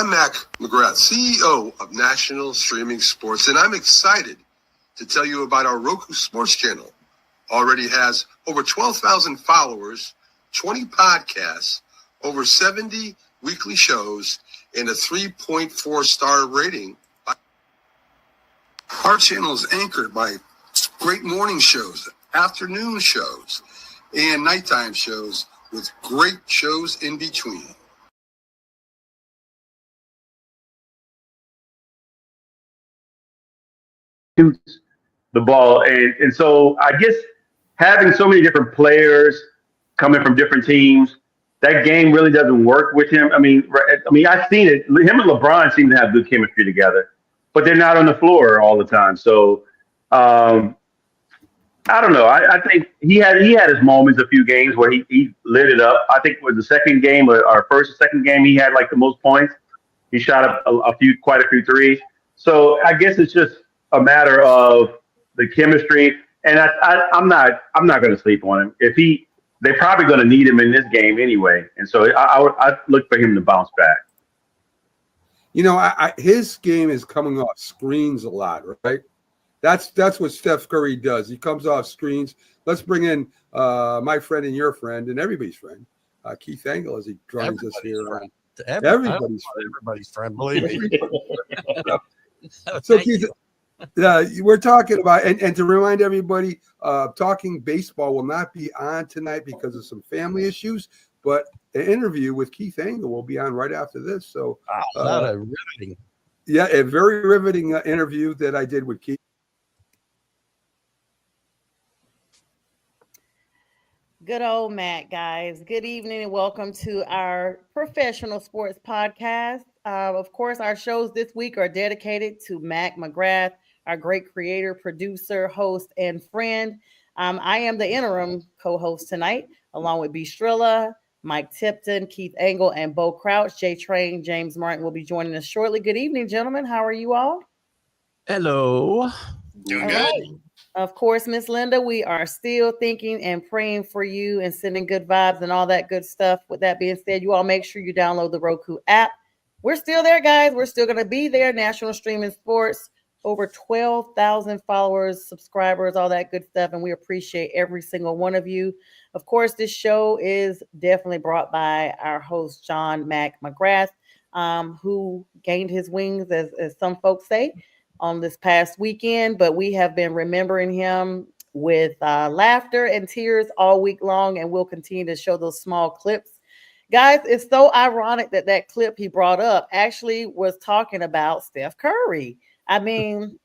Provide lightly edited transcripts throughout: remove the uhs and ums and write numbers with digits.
I'm Mac McGrath, CEO of National Streaming Sports, and I'm excited to tell you about our Roku Sports channel. Already has over 12,000 followers, 20 podcasts, over 70 weekly shows, and a 3.4-star rating. Our channel is anchored by great morning shows, afternoon shows, and nighttime shows with great shows in between. Shoots the ball, and so I guess having so many different players coming from different teams, that game really doesn't work with him. I mean, I've seen it. Him and LeBron seem to have good chemistry together, but they're not on the floor all the time. So I don't know. I think he had his moments, a few games where he lit it up. I think with the second game, or our first or second game, he had like the most points. He shot up quite a few threes. So I guess it's just a matter of the chemistry, and I'm not going to sleep on him. They're probably going to need him in this game anyway, and so I look for him to bounce back. You know, his game is coming off screens a lot, right? That's what Steph Curry does. He comes off screens. Let's bring in my friend and your friend and everybody's friend, Keith Engle, as he joins us here. Everybody's friend, believe me. So Keith, we're talking about, and to remind everybody, Talking Baseball will not be on tonight because of some family issues, but an interview with Keith Engle will be on right after this. So, riveting. Yeah, a very riveting interview that I did with Keith. Good old Matt, guys. Good evening and welcome to our professional sports podcast. Of course, our shows this week are dedicated to Mac McGrath, our great creator, producer, host, and friend. I am the interim co-host tonight, along with B. Strilla, Mike Tipton, Keith Engle, and Bo Crouch. J Train, James Martin will be joining us shortly. Good evening, gentlemen. How are you all? Hello. Doing good. Right. Of course, Miss Linda, we are still thinking and praying for you and sending good vibes and all that good stuff. With that being said, you all make sure you download the Roku app. We're still there, guys. We're still going to be there. National Streaming Sports, over 12,000 followers, subscribers, all that good stuff. And we appreciate every single one of you. Of course, this show is definitely brought by our host, John Mac McGrath, who gained his wings, as some folks say, on this past weekend, but we have been remembering him with laughter and tears all week long, and we'll continue to show those small clips. Guys, it's so ironic that clip he brought up actually was talking about Steph Curry. I mean,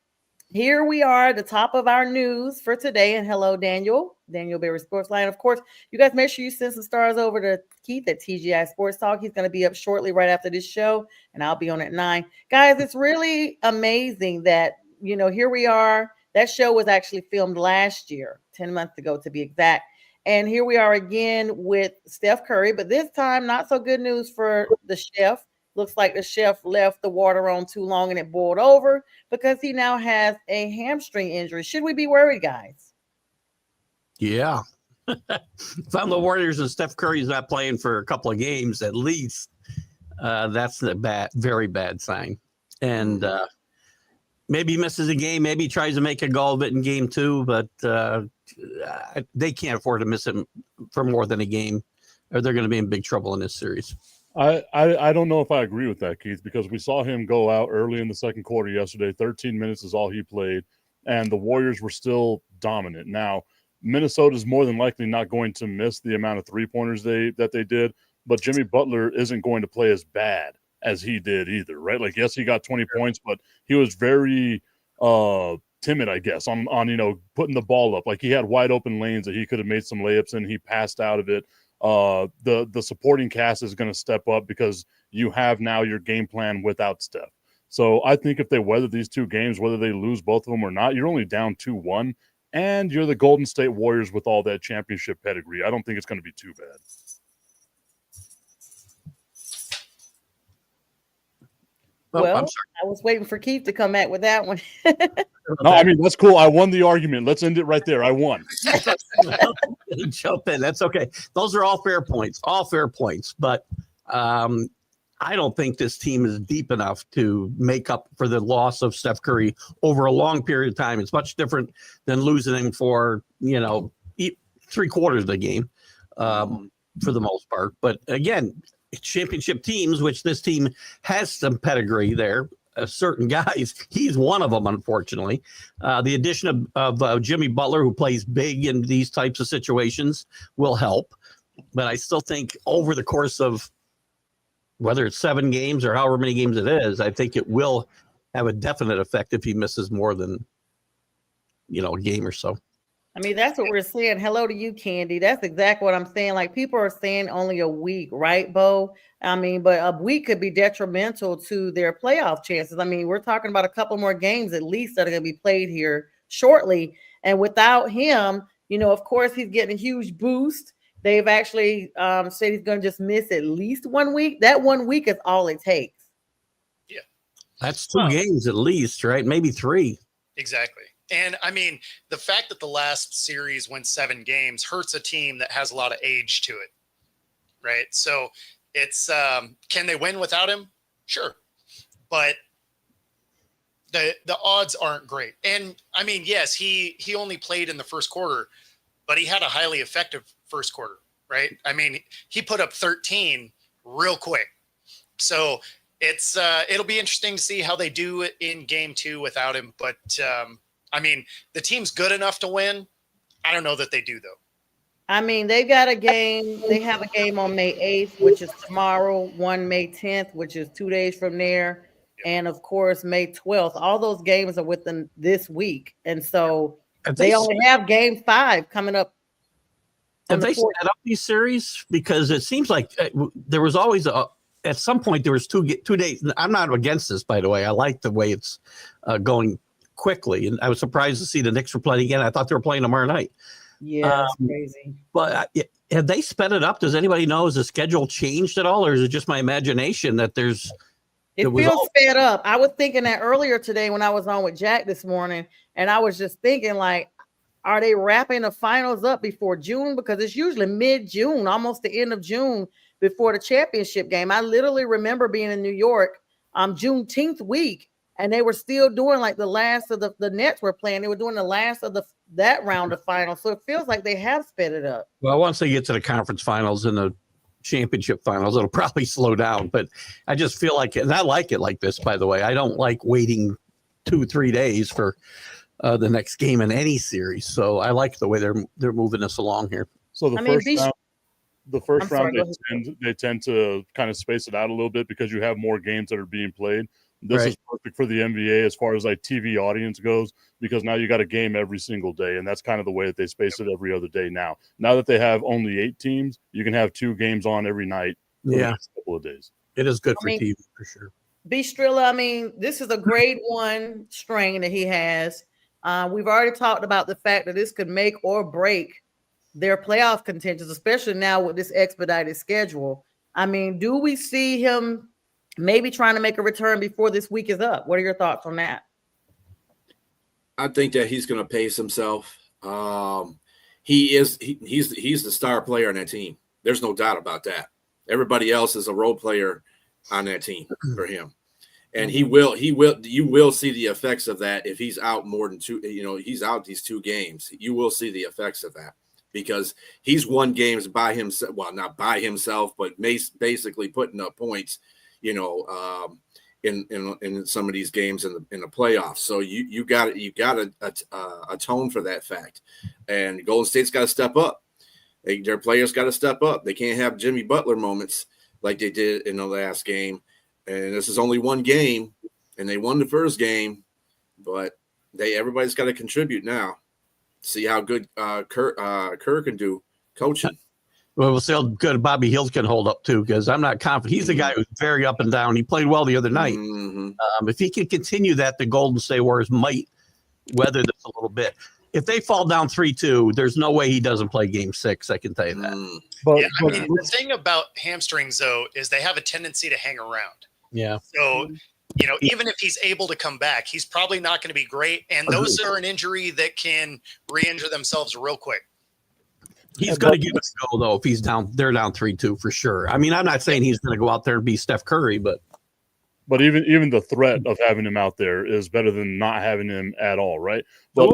here we are, the top of our news for today, and hello, Daniel Berry Sports Line. Of course, you guys make sure you send some stars over to Keith at TGI Sports Talk. He's going to be up shortly right after this show, and I'll be on at 9. Guys, it's really amazing that, here we are. That show was actually filmed last year, 10 months ago to be exact. And here we are again with Steph Curry, but this time not so good news for the chef. Looks like the chef left the water on too long and it boiled over because he now has a hamstring injury. Should we be worried, guys? Yeah. If I'm the Warriors and Steph Curry's not playing for a couple of games at least, that's a very bad sign. And maybe he misses a game. Maybe he tries to make a go of it in game 2, but they can't afford to miss him for more than a game, or they're going to be in big trouble in this series. I don't know if I agree with that, Keith, because we saw him go out early in the second quarter yesterday. 13 minutes is all he played, and the Warriors were still dominant. Now, Minnesota's more than likely not going to miss the amount of three-pointers that they did, but Jimmy Butler isn't going to play as bad as he did either, right? Like, yes, he got 20 points, but he was very timid, I guess, on putting the ball up. Like, he had wide open lanes that he could have made some layups in. He passed out of it. The supporting cast is going to step up because you have now your game plan without Steph. So I think if they weather these two games, whether they lose both of them or not, you're only down 2-1, and you're the Golden State Warriors with all that championship pedigree. I don't think it's going to be too bad. Well, I was waiting for Keith to come back with that one. No, I mean, that's cool. I won the argument. Let's end it right there. I won. Jump in. That's okay. Those are all fair points. But I I don't think this team is deep enough to make up for the loss of Steph Curry over a long period of time. It's much different than losing him for, 3/4 of the game, for the most part. But again, championship teams, which this team has some pedigree there, certain guys, he's one of them, unfortunately. The addition of Jimmy Butler, who plays big in these types of situations, will help. But I still think over the course of whether it's 7 games or however many games it is, I think it will have a definite effect if he misses more than, a game or so. I mean, that's what we're saying. Hello to you, Candy. That's exactly what I'm saying. Like, people are saying only a week, right, Bo? I mean, but a week could be detrimental to their playoff chances. I mean, we're talking about a couple more games at least that are going to be played here shortly. And without him, of course, he's getting a huge boost. They've actually said he's going to just miss at least 1 week. That 1 week is all it takes. Yeah. That's 2 games at least, right? Maybe 3. Exactly. And I mean, the fact that the last series went 7 games hurts a team that has a lot of age to it. Right. So it's, can they win without him? Sure. But the odds aren't great. And I mean, yes, he only played in the first quarter, but he had a highly effective first quarter, right? I mean, he put up 13 real quick. So it's it'll be interesting to see how they do it in game 2 without him. But I mean, the team's good enough to win. I don't know that they do, though. I mean, they got a game. They have a game on May 8th, which is tomorrow, one May 10th, which is 2 days from there. And of course, May 12th. All those games are within this week. And so they only have game 5 coming up. Have they set up these series? Because it seems like there was always at some point there was 2 days. I'm not against this, by the way. I like the way it's going quickly, and I was surprised to see the Knicks were playing again. I thought they were playing tomorrow night. Yeah, that's crazy. But have they sped it up? Does anybody know? Has the schedule changed at all, or is it just my imagination that there's? It feels sped up. I was thinking that earlier today when I was on with Jack this morning, and I was just thinking, like, are they wrapping the finals up before June? Because it's usually mid-June, almost the end of June, before the championship game. I literally remember being in New York Juneteenth week, and they were still doing like the last of the Nets were playing. They were doing the last of that round of finals. So it feels like they have sped it up. Well, once they get to the conference finals and the championship finals, it'll probably slow down. But I just feel like, and I like it like this, by the way. I don't like waiting 2-3 days for the next game in any series. So I like the way they're moving us along here. So the first round they tend to kind of space it out a little bit because you have more games that are being played. This is perfect for the NBA as far as like TV audience goes, because now you got a game every single day, and that's kind of the way that they space it every other day now. Now that they have only 8 teams, you can have 2 games on every night for the next couple of days. It is good for TV for sure. Strilla, I mean, this is a grade 1 strain that he has. We've already talked about the fact that this could make or break their playoff contentions, especially now with this expedited schedule. I mean, do we see him maybe trying to make a return before this week is up? What are your thoughts on that? I think that he's going to pace himself. He's the star player on that team. There's no doubt about that. Everybody else is a role player on that team for him. And you will see the effects of that if he's out more than 2, he's out these 2 games. You will see the effects of that because he's won games by himself. Well, not by himself, but basically putting up points, in some of these games in the playoffs. So you got to atone for that fact. And Golden State's got to step up. Their players got to step up. They can't have Jimmy Butler moments like they did in the last game. And this is only 1 game, and they won the first game, but everybody's got to contribute now. See how good Kerr can do coaching. Well, we'll see how good Bobby Hill can hold up too, because I'm not confident. He's the guy who's very up and down. He played well the other night. Mm-hmm. If he can continue that, the Golden State Warriors might weather this a little bit. If they fall down 3-2, there's no way he doesn't play game 6. I can tell you that. But the thing about hamstrings, though, is they have a tendency to hang around. Yeah. So, even if he's able to come back, he's probably not going to be great. And those are an injury that can re-injure themselves real quick. He's going to give it a go, though, if they're down 3-2 for sure. I mean, I'm not saying he's going to go out there and be Steph Curry, but even the threat of having him out there is better than not having him at all, right? But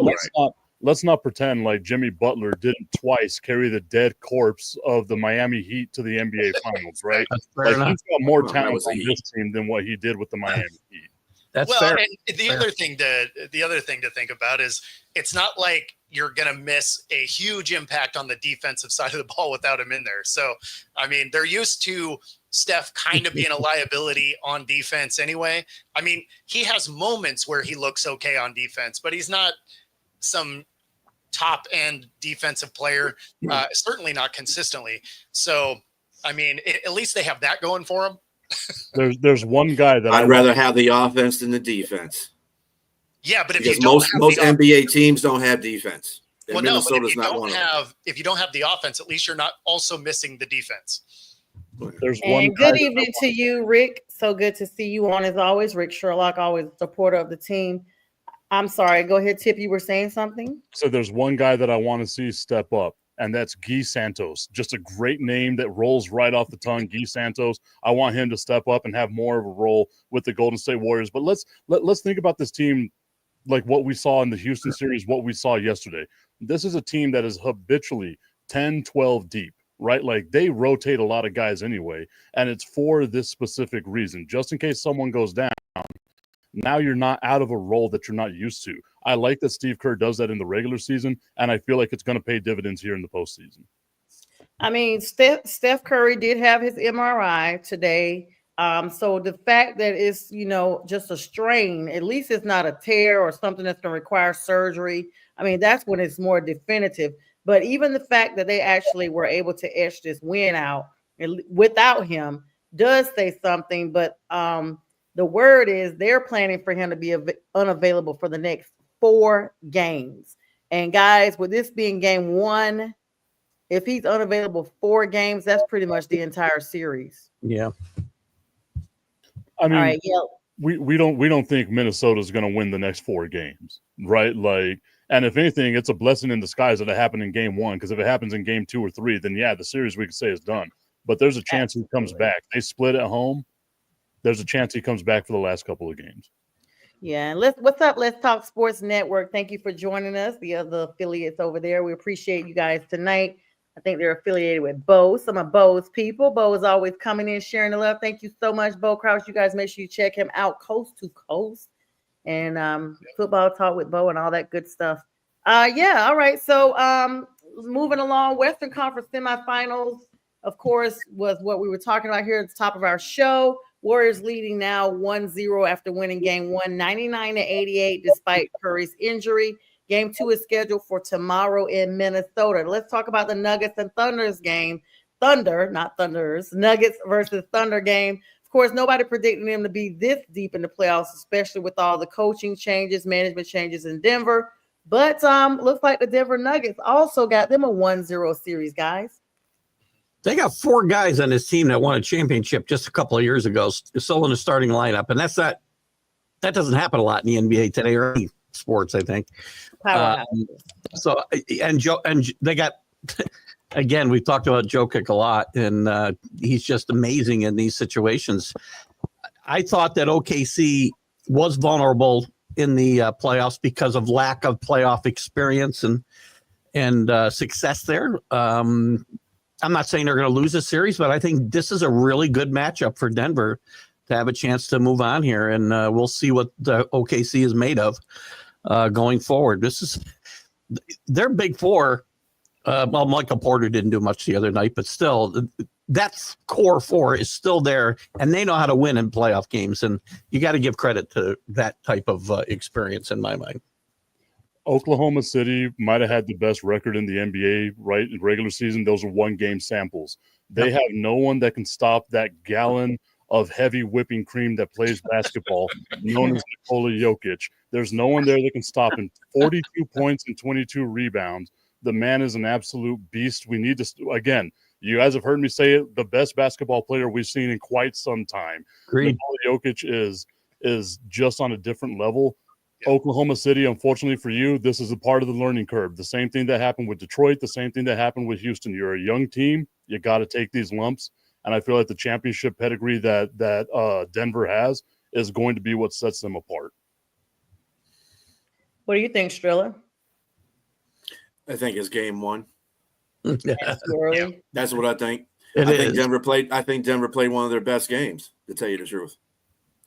let's not pretend like Jimmy Butler didn't twice carry the dead corpse of the Miami Heat to the NBA Finals, right? Like, he's got more talent on this team than what he did with the Miami Heat. That's fair. And the other thing to think about is it's not like you're going to miss a huge impact on the defensive side of the ball without him in there. So, I mean, they're used to Steph kind of being a liability on defense anyway. I mean, he has moments where he looks okay on defense, but he's not some top end defensive player, certainly not consistently. So, I mean, at least they have that going for him. There's one guy that I'd rather have the offense than the defense. Yeah, but if because you don't most NBA teams don't have defense. Well, no, but if you don't have the offense, at least you're not also missing the defense. There's and good evening to you, Rick. So good to see you on as always. Rick Sherlock, always a supporter of the team. I'm sorry. Go ahead, Tip. You were saying something? So there's one guy that I want to see step up, and that's Guy Santos. Just a great name that rolls right off the tongue, Guy Santos. I want him to step up and have more of a role with the Golden State Warriors. But let's think about this team like what we saw in the Houston series, what we saw yesterday. This is a team that is habitually 10, 12 deep, right? Like they rotate a lot of guys anyway, and it's for this specific reason. Just in case someone goes down, now you're not out of a role that you're not used to. I like that Steve Kerr does that in the regular season, and I feel like it's going to pay dividends here in the postseason. I mean, Steph Curry did have his MRI today. So the fact that it's, just a strain, at least it's not a tear or something that's going to require surgery. I mean, that's when it's more definitive. But even the fact that they actually were able to etch this win out without him does say something. But the word is they're planning for him to be unavailable for the next 4 games. And guys, with this being game 1, if he's unavailable 4 games, that's pretty much the entire series. Yeah. I mean, right, yeah. we don't think Minnesota's going to win the next 4 games, right? Like, and if anything, it's a blessing in disguise that it happened in game 1, because if it happens in game 2 or 3, then yeah, the series we could say is done. But there's a chance he comes back. They split at home. There's a chance he comes back for the last couple of games. Yeah, and what's up? Let's Talk Sports Network. Thank you for joining us. The other affiliates over there, we appreciate you guys tonight. I think they're affiliated with Bo, some of Bo's people. Bo is always coming in, sharing the love. Thank you so much, Bo Crouch. You guys make sure you check him out, Coast to Coast, and Football Talk with Bo and all that good stuff. Yeah, all right. So moving along, Western Conference semifinals, of course, was what we were talking about here at the top of our show. Warriors leading now 1-0 after winning game 1, 99-88, despite Curry's injury. Game 2 is scheduled for tomorrow in Minnesota. Let's talk about the Nuggets and Thunders game. Thunder, not Thunders. Nuggets versus Thunder game. Of course, nobody predicted them to be this deep in the playoffs, especially with all the coaching changes, management changes in Denver. But looks like the Denver Nuggets also got them a 1-0 series, guys. They got 4 guys on this team that won a championship just a couple of years ago, still in the starting lineup. And that doesn't happen a lot in the NBA today or any sports, I think. And they got, again, we've talked about Jokic a lot, and he's just amazing in these situations. I thought that OKC was vulnerable in the playoffs because of lack of playoff experience and success there. I'm not saying they're going to lose this series, but I think this is a really good matchup for Denver to have a chance to move on here, and we'll see what the OKC is made of going forward. This is their big 4. Well, Michael Porter didn't do much the other night, but still, that's core 4 is still there, and they know how to win in playoff games, and you got to give credit to that type of experience in my mind. Oklahoma City might have had the best record in the NBA, right? In regular season, those are 1-game samples. They have no one that can stop that gallon of heavy whipping cream that plays basketball, known as Nikola Jokic. There's no one there that can stop him. 42 points and 22 rebounds. The man is an absolute beast. We need to, again, you guys have heard me say it, the best basketball player we've seen in quite some time. Agreed. Nikola Jokic is just on a different level. Oklahoma City, unfortunately for you, this is a part of the learning curve. The same thing that happened with Detroit, the same thing that happened with Houston. You're a young team. You got to take these lumps. And I feel like the championship pedigree that Denver has is going to be what sets them apart. What do you think, Strilla? I think it's game one. That's too early. Yeah. That's what I think. It I is. think Denver played one of their best games, to tell you the truth.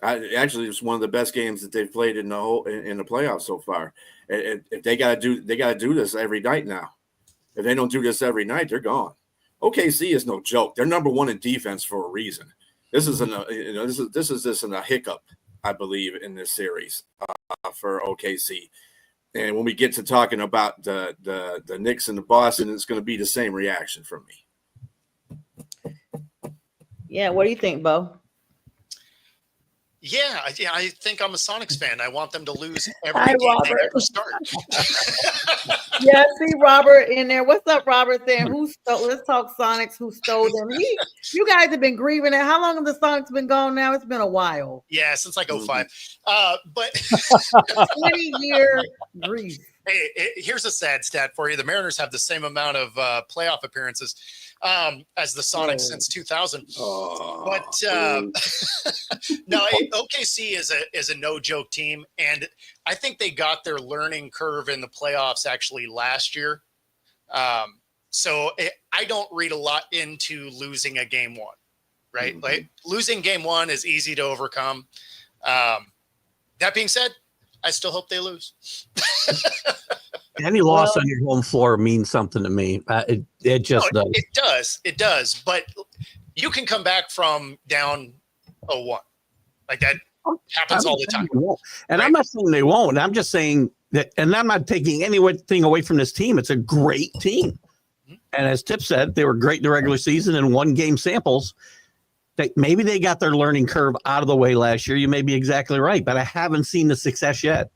Actually, it's one of the best games that they've played in the playoffs so far. If they got to do this every night now. If they don't do this every night, they're gone. OKC is no joke. They're number one in defense for a reason. This isn't a hiccup, I believe, in this series for OKC. And when we get to talking about the Knicks and the Boston, it's going to be the same reaction from me. Yeah, what do you think, Bo? Yeah, I think I'm a Sonics fan. I want them to lose every Hi, game they Robert. ever start. Yeah, see Robert in there. What's up, Robert? Saying let's talk Sonics. Who stole them? You guys have been grieving it. How long have the Sonics been gone now? It's been a while. Yeah, since like 05. But 20-year grief. hey, here's a sad stat for you. The Mariners have the same amount of playoff appearances as the Sonics since 2000. No, OKC is a no joke team, and I think they got their learning curve in the playoffs actually last year. So I don't read a lot into losing a game one, right? Mm-hmm. Like losing game one is easy to overcome. That being said, I still hope they lose. Any loss on your home floor means something to me. It just does. It does. But you can come back from down 0-1. Like that happens all the time. And I'm not saying they won't. I'm just saying that, and I'm not taking anything away from this team. It's a great team. Mm-hmm. And as Tip said, they were great in the regular season and 1 game samples. Maybe they got their learning curve out of the way last year. You may be exactly right, but I haven't seen the success yet.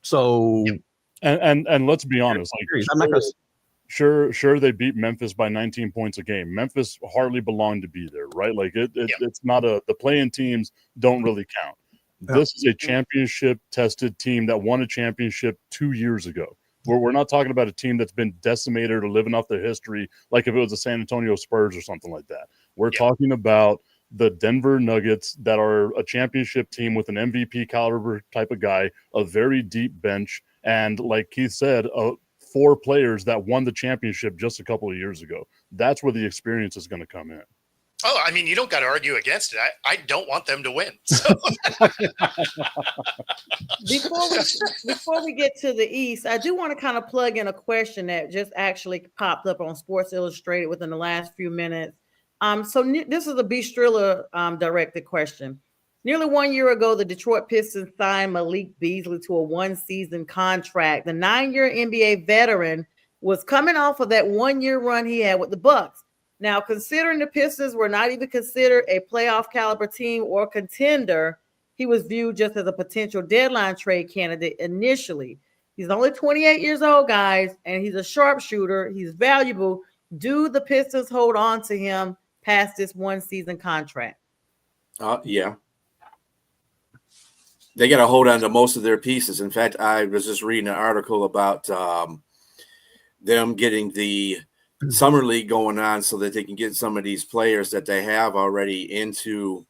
So... Yep. And let's be honest, like I'm not gonna... sure they beat Memphis by 19 points a game. Memphis hardly belonged to be there, right? Like it's not the play-in teams don't really count. Yeah. This is a championship tested team that won a championship 2 years ago. We're not talking about a team that's been decimated or living off their history, like if it was the San Antonio Spurs or something like that. We're talking about the Denver Nuggets that are a championship team with an MVP caliber type of guy, a very deep bench. And like Keith said, 4 players that won the championship just a couple of years ago. That's where the experience is going to come in. Oh, I mean, you don't got to argue against it. I don't want them to win. So. Before we get to the East, I do want to kind of plug in a question that just actually popped up on Sports Illustrated within the last few minutes. So this is a B. Strilla directed question. Nearly 1 year ago, the Detroit Pistons signed Malik Beasley to a 1-season contract. The 9-year NBA veteran was coming off of that 1-year run he had with the Bucks. Now, considering the Pistons were not even considered a playoff caliber team or contender, he was viewed just as a potential deadline trade candidate initially. He's only 28 years old, guys, and he's a sharpshooter. He's valuable. Do the Pistons hold on to him past this 1-season contract? Yeah. They got to hold on to most of their pieces. In fact, I was just reading an article about them getting the summer league going on so that they can get some of these players that they have already into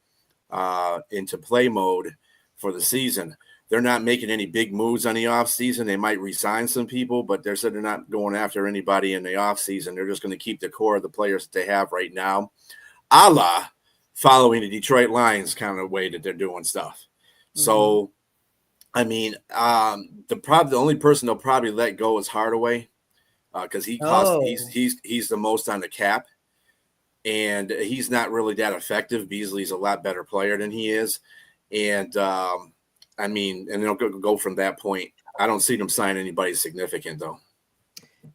play mode for the season. They're not making any big moves on the offseason. They might re-sign some people, but they said they're not going after anybody in the offseason. They're just going to keep the core of the players that they have right now, a la following the Detroit Lions kind of way that they're doing stuff. So, I mean, the only person they'll probably let go is Hardaway because he costs he's the most on the cap, and he's not really that effective. Beasley's a lot better player than he is, and I mean, and they'll go from that point. I don't see them sign anybody significant though.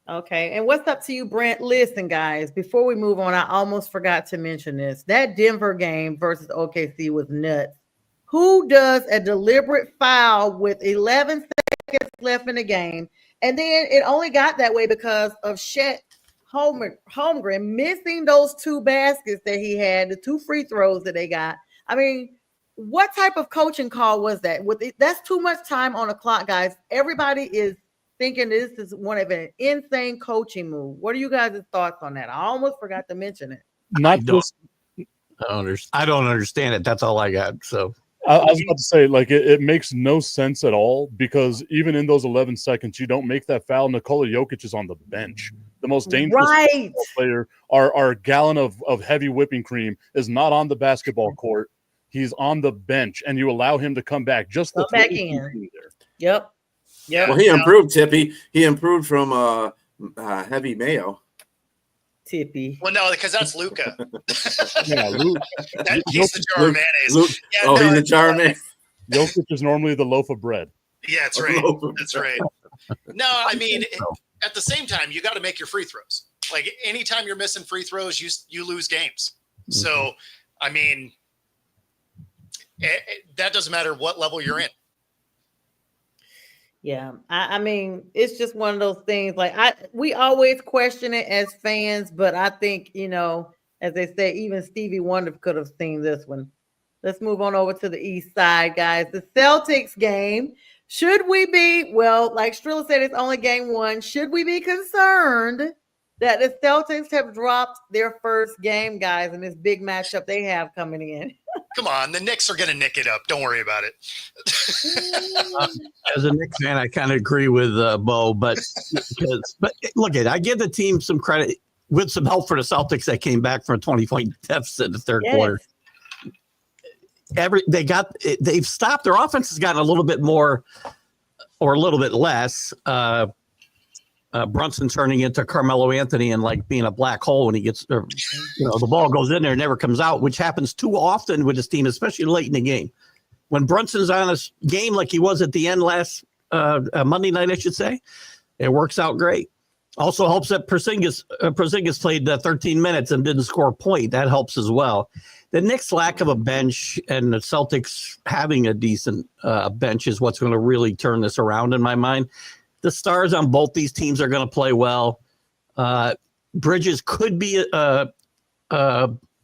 Okay, and what's up to you, Brent? Listen, guys, before we move on, I almost forgot to mention this. That Denver game versus OKC was nuts. Who does a deliberate foul with 11 seconds left in the game? And then it only got that way because of Chet Holmgren missing those 2 baskets that he had, the 2 free throws that they got. I mean, what type of coaching call was that? That's too much time on the clock, guys. Everybody is thinking this is one of an insane coaching move. What are you guys' thoughts on that? I almost forgot to mention it. Not just I don't understand it. That's all I got. So I was about to say, like, it makes no sense at all because even in those 11 seconds, you don't make that foul. Nikola Jokic is on the bench. The most dangerous player, our gallon of heavy whipping cream, is not on the basketball court. He's on the bench, and you allow him to come back. Just the back in. There. Yep. Well, he improved, Tippy. He improved from heavy mayo. Tippy. Well, no, because that's Luca. Yeah, Luke. He's the jar of mayonnaise. He's a jar of mayonnaise. Jokic is normally the loaf of bread. Yeah, that's right. That's right. No, I mean, at the same time, you got to make your free throws. Like anytime you're missing free throws, you lose games. So, I mean, that doesn't matter what level you're in. Yeah, I mean, it's just one of those things. Like we always question it as fans, but I think, you know, as they say, even Stevie Wonder could have seen this one. Let's move on over to the East Side, guys. The Celtics game. Should we be, well, like Strilla said, it's only game one. Should we be concerned that the Celtics have dropped their first game, guys, in this big matchup they have coming in? Come on, the Knicks are going to nick it up. Don't worry about it. As a Knicks fan, I kind of agree with Bo, but look, I give the team some credit with some help for the Celtics that came back from a 20-point deficit in the third quarter. They've stopped. Their offense has gotten a little bit more or a little bit less. Brunson turning into Carmelo Anthony and like being a black hole when he gets, the ball goes in there and never comes out, which happens too often with his team, especially late in the game. When Brunson's on a game like he was at the end last Monday night, I should say, it works out great. Also helps that Porzingis played 13 minutes and didn't score a point. That helps as well. The Knicks' lack of a bench and the Celtics having a decent bench is what's going to really turn this around in my mind. The stars on both these teams are going to play well. Bridges could be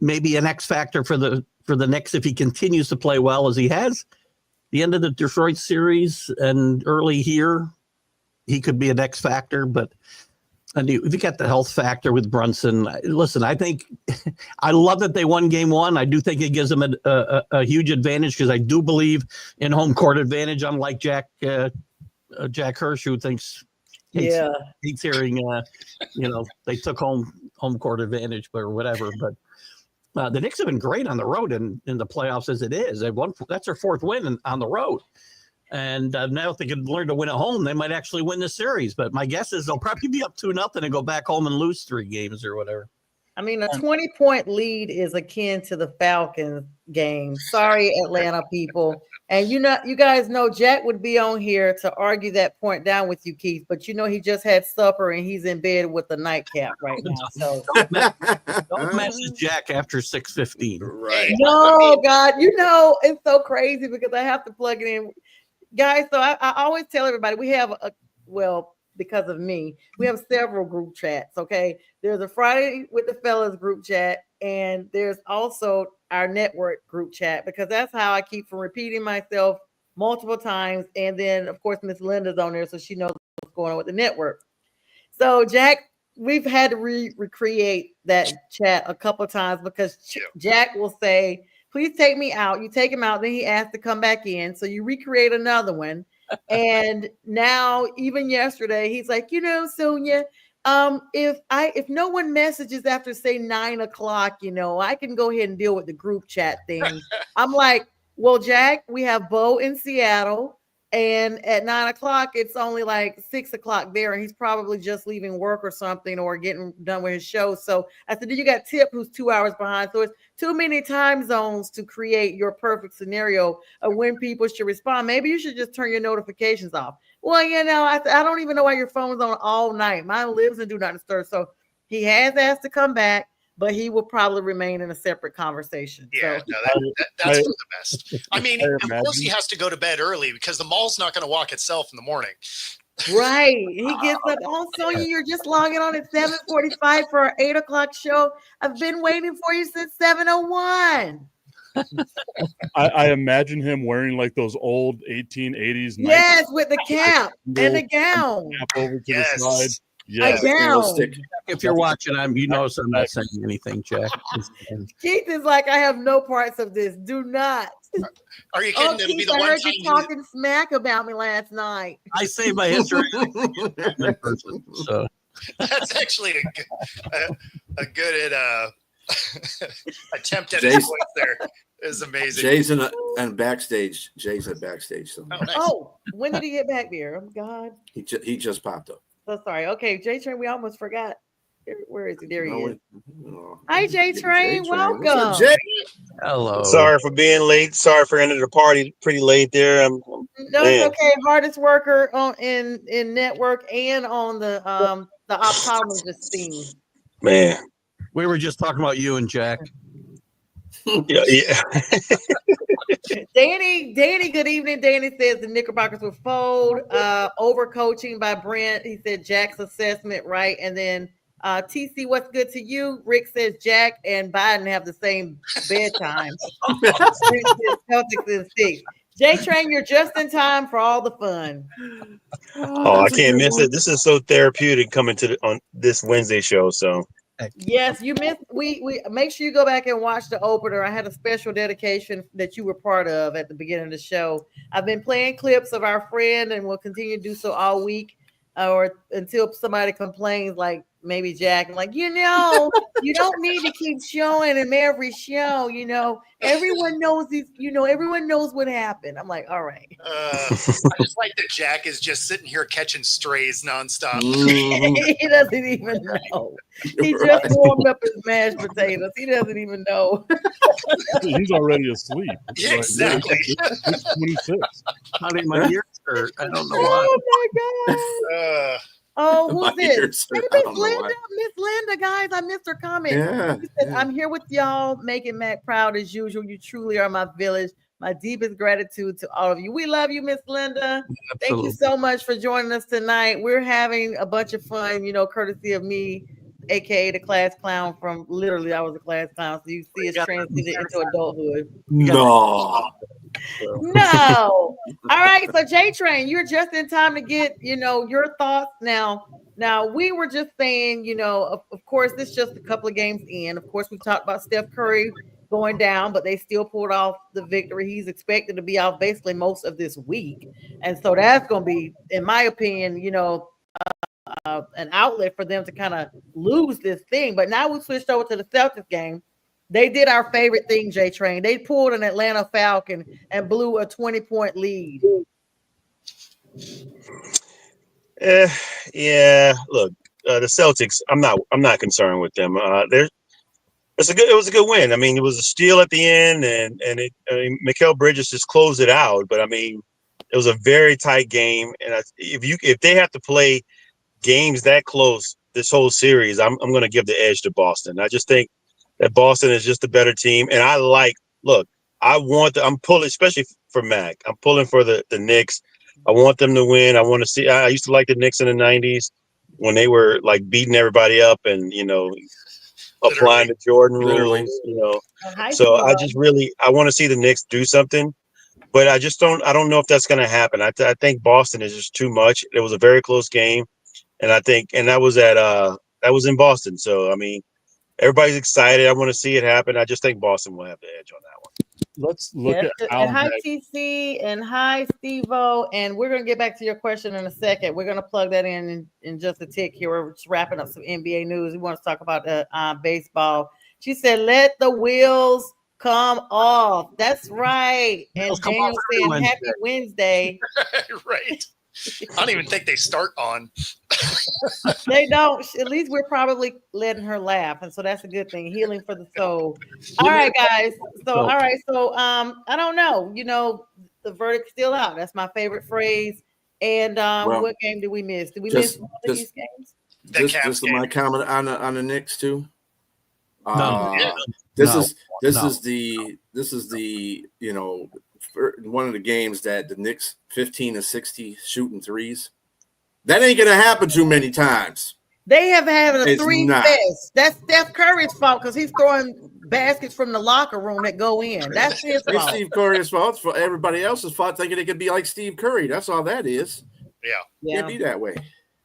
maybe an X factor for the Knicks if he continues to play well as he has. The end of the Detroit series and early here, he could be an X factor. But if you got the health factor with Brunson, listen, I think I love that they won game one. I do think it gives them a huge advantage because I do believe in home court advantage, unlike Jack Hirsch, who hates hearing, they took home court advantage or whatever. But the Knicks have been great on the road in the playoffs as it is. They've won. That's their fourth win on the road. And now if they can learn to win at home, they might actually win the series. But my guess is they'll probably be up 2-0 and go back home and lose 3 games or whatever. I mean, a 20-point lead is akin to the Falcons game. Sorry, Atlanta people. And you guys know Jack would be on here to argue that point down with you, Keith. But he just had supper and he's in bed with the nightcap right now. So don't message Jack after 6:15. Right. No, God, it's so crazy because I have to plug it in, guys. So I always tell everybody we have because of me, we have several group chats. Okay, there's a Friday with the fellas group chat, and there's also our network group chat because that's how I keep from repeating myself multiple times. And then, of course, Miss Linda's on there, so she knows what's going on with the network. So, Jack, we've had to recreate that chat a couple of times because Jack will say, "Please take me out." You take him out, then he asks to come back in. So you recreate another one. And now, even yesterday, he's like, Sonja, if no one messages after say 9 o'clock, I can go ahead and deal with the group chat thing. I'm like, well, Jack, we have Bo in Seattle, and at 9 o'clock, it's only like 6 o'clock there, and he's probably just leaving work or something or getting done with his show. So I said, then you got Tip, who's 2 hours behind. So it's too many time zones to create your perfect scenario of when people should respond. Maybe you should just turn your notifications off. Well, I don't even know why your phone's on all night. Mine lives in Do Not Disturb. So he has asked to come back, but he will probably remain in a separate conversation. Yeah, so. That's for the best. I mean, of course he has to go to bed early because the mall's not going to walk itself in the morning. Right. He gets up. Also, you're just logging on at 7:45 for our 8 o'clock show. I've been waiting for you since 7:01. I imagine him wearing like those old 1880s. Yes, with the cap and the gown. Cap over to the Yes. side. A Yes. gown. If you're watching, you notice I'm not saying anything, Jack. Keith is like, I have no parts of this. Do not. Are you kidding? Oh, It'll be Keith, the I one heard time you talking smack about me last night. I say my history in person, so That's actually a good attempt at Jay's- his voice there. Is amazing. Jay's and backstage. Jay's at backstage. So Oh, nice. Oh, when did he get back there? Oh, God. he just popped up. So sorry. Okay, J Train, we almost forgot. Where is he? There he is. No, Hi, J Train. What's up, Welcome. Jay? hello. Sorry for being late. Sorry for ending the party pretty late there. No, it's okay. Hardest worker on in network and on the optometrist team. Man. We were just talking about you and Jack. Yeah. Danny, good evening. Danny says the Knickerbockers will fold. Overcoaching by Brent. He said Jack's assessment, right? And then TC, what's good to you? Rick says Jack and Biden have the same bedtime. Celtics in 6. J Train, you're just in time for all the fun. Oh, I can't miss it. This is so therapeutic coming to on this Wednesday show. So Yes, you missed. We make sure you go back and watch the opener. I had a special dedication that you were part of at the beginning of the show. I've been playing clips of our friend, and we'll continue to do so all week, or until somebody complains, like maybe Jack, like you don't need to keep showing him every show. Everyone knows these. Everyone knows what happened. I'm like, all right. I just like that Jack is just sitting here catching strays nonstop. He doesn't even know. He just warmed up his mashed potatoes. He doesn't even know. He's already asleep. Yeah, exactly. It's 26. Honey, my ears hurt. I don't know why. Oh my God. Oh, who's My this? ears Hey, hurt. I Miss don't know Linda. why. Miss Linda, guys, I missed her comment. Yeah, She said, yeah. I'm here with y'all, making Mac proud as usual. You truly are my village. My deepest gratitude to all of you. We love you, Miss Linda. Thank you Absolutely. so much for joining us tonight. We're having a bunch of fun, courtesy of me, aka the class clown from literally I was a class clown. So you see us transition into adulthood. No. No. All right. So J Train, you're just in time to get, your thoughts now. Now we were just saying, of course, this is just a couple of games in. Of course, we talked about Steph Curry going down, but they still pulled off the victory. He's expected to be out basically most of this week. And so that's going to be, in my opinion, an outlet for them to kind of lose this thing. But now we switched over to the Celtics game. They did our favorite thing, J Train. They pulled an Atlanta Falcon and blew a 20-point lead. Yeah. Look, the Celtics. I'm not concerned with them. It was a good win. I mean, it was a steal at the end, and Mikal Bridges just closed it out. But I mean, it was a very tight game. And if they have to play games that close this whole series, I'm going to give the edge to Boston. I just think that Boston is just a better team. And I'm pulling, especially for Mac. I'm pulling for the Knicks. I want them to win. I want to see. I used to like the Knicks in the 90s when they were like beating everybody up and, applying the Jordan rules, So I want to see the Knicks do something. But I don't know if that's going to happen. I think Boston is just too much. It was a very close game. And that was in Boston. So, I mean, everybody's excited. I want to see it happen. I just think Boston will have the edge on that one. Let's look at how and hi TC and hi Steve-O, and we're gonna get back to your question in a second. We're gonna plug that in just a tick here. We're just wrapping up some NBA news. We want to talk about baseball. She said, "Let the wheels come off." That's right. And Daniel saying, "Happy Wednesday." Right. I don't even think they start on. They don't. At least we're probably letting her laugh, and so that's a good thing. Healing for the soul. All right, guys. So I don't know. The verdict's still out. That's my favorite phrase. And what game did we miss? Did we miss one of these games? Just my comment on the Knicks too. No. This is the one of the games that the Knicks 15 to 60 shooting threes. That ain't gonna happen too many times. They have had a It's three not. fest. That's Steph Curry's fault because he's throwing baskets from the locker room that go in. That's his It's fault. Steve Curry's fault. It's for everybody else's fault, thinking it could be like Steve Curry. That's all that is. Yeah. Can't be that way.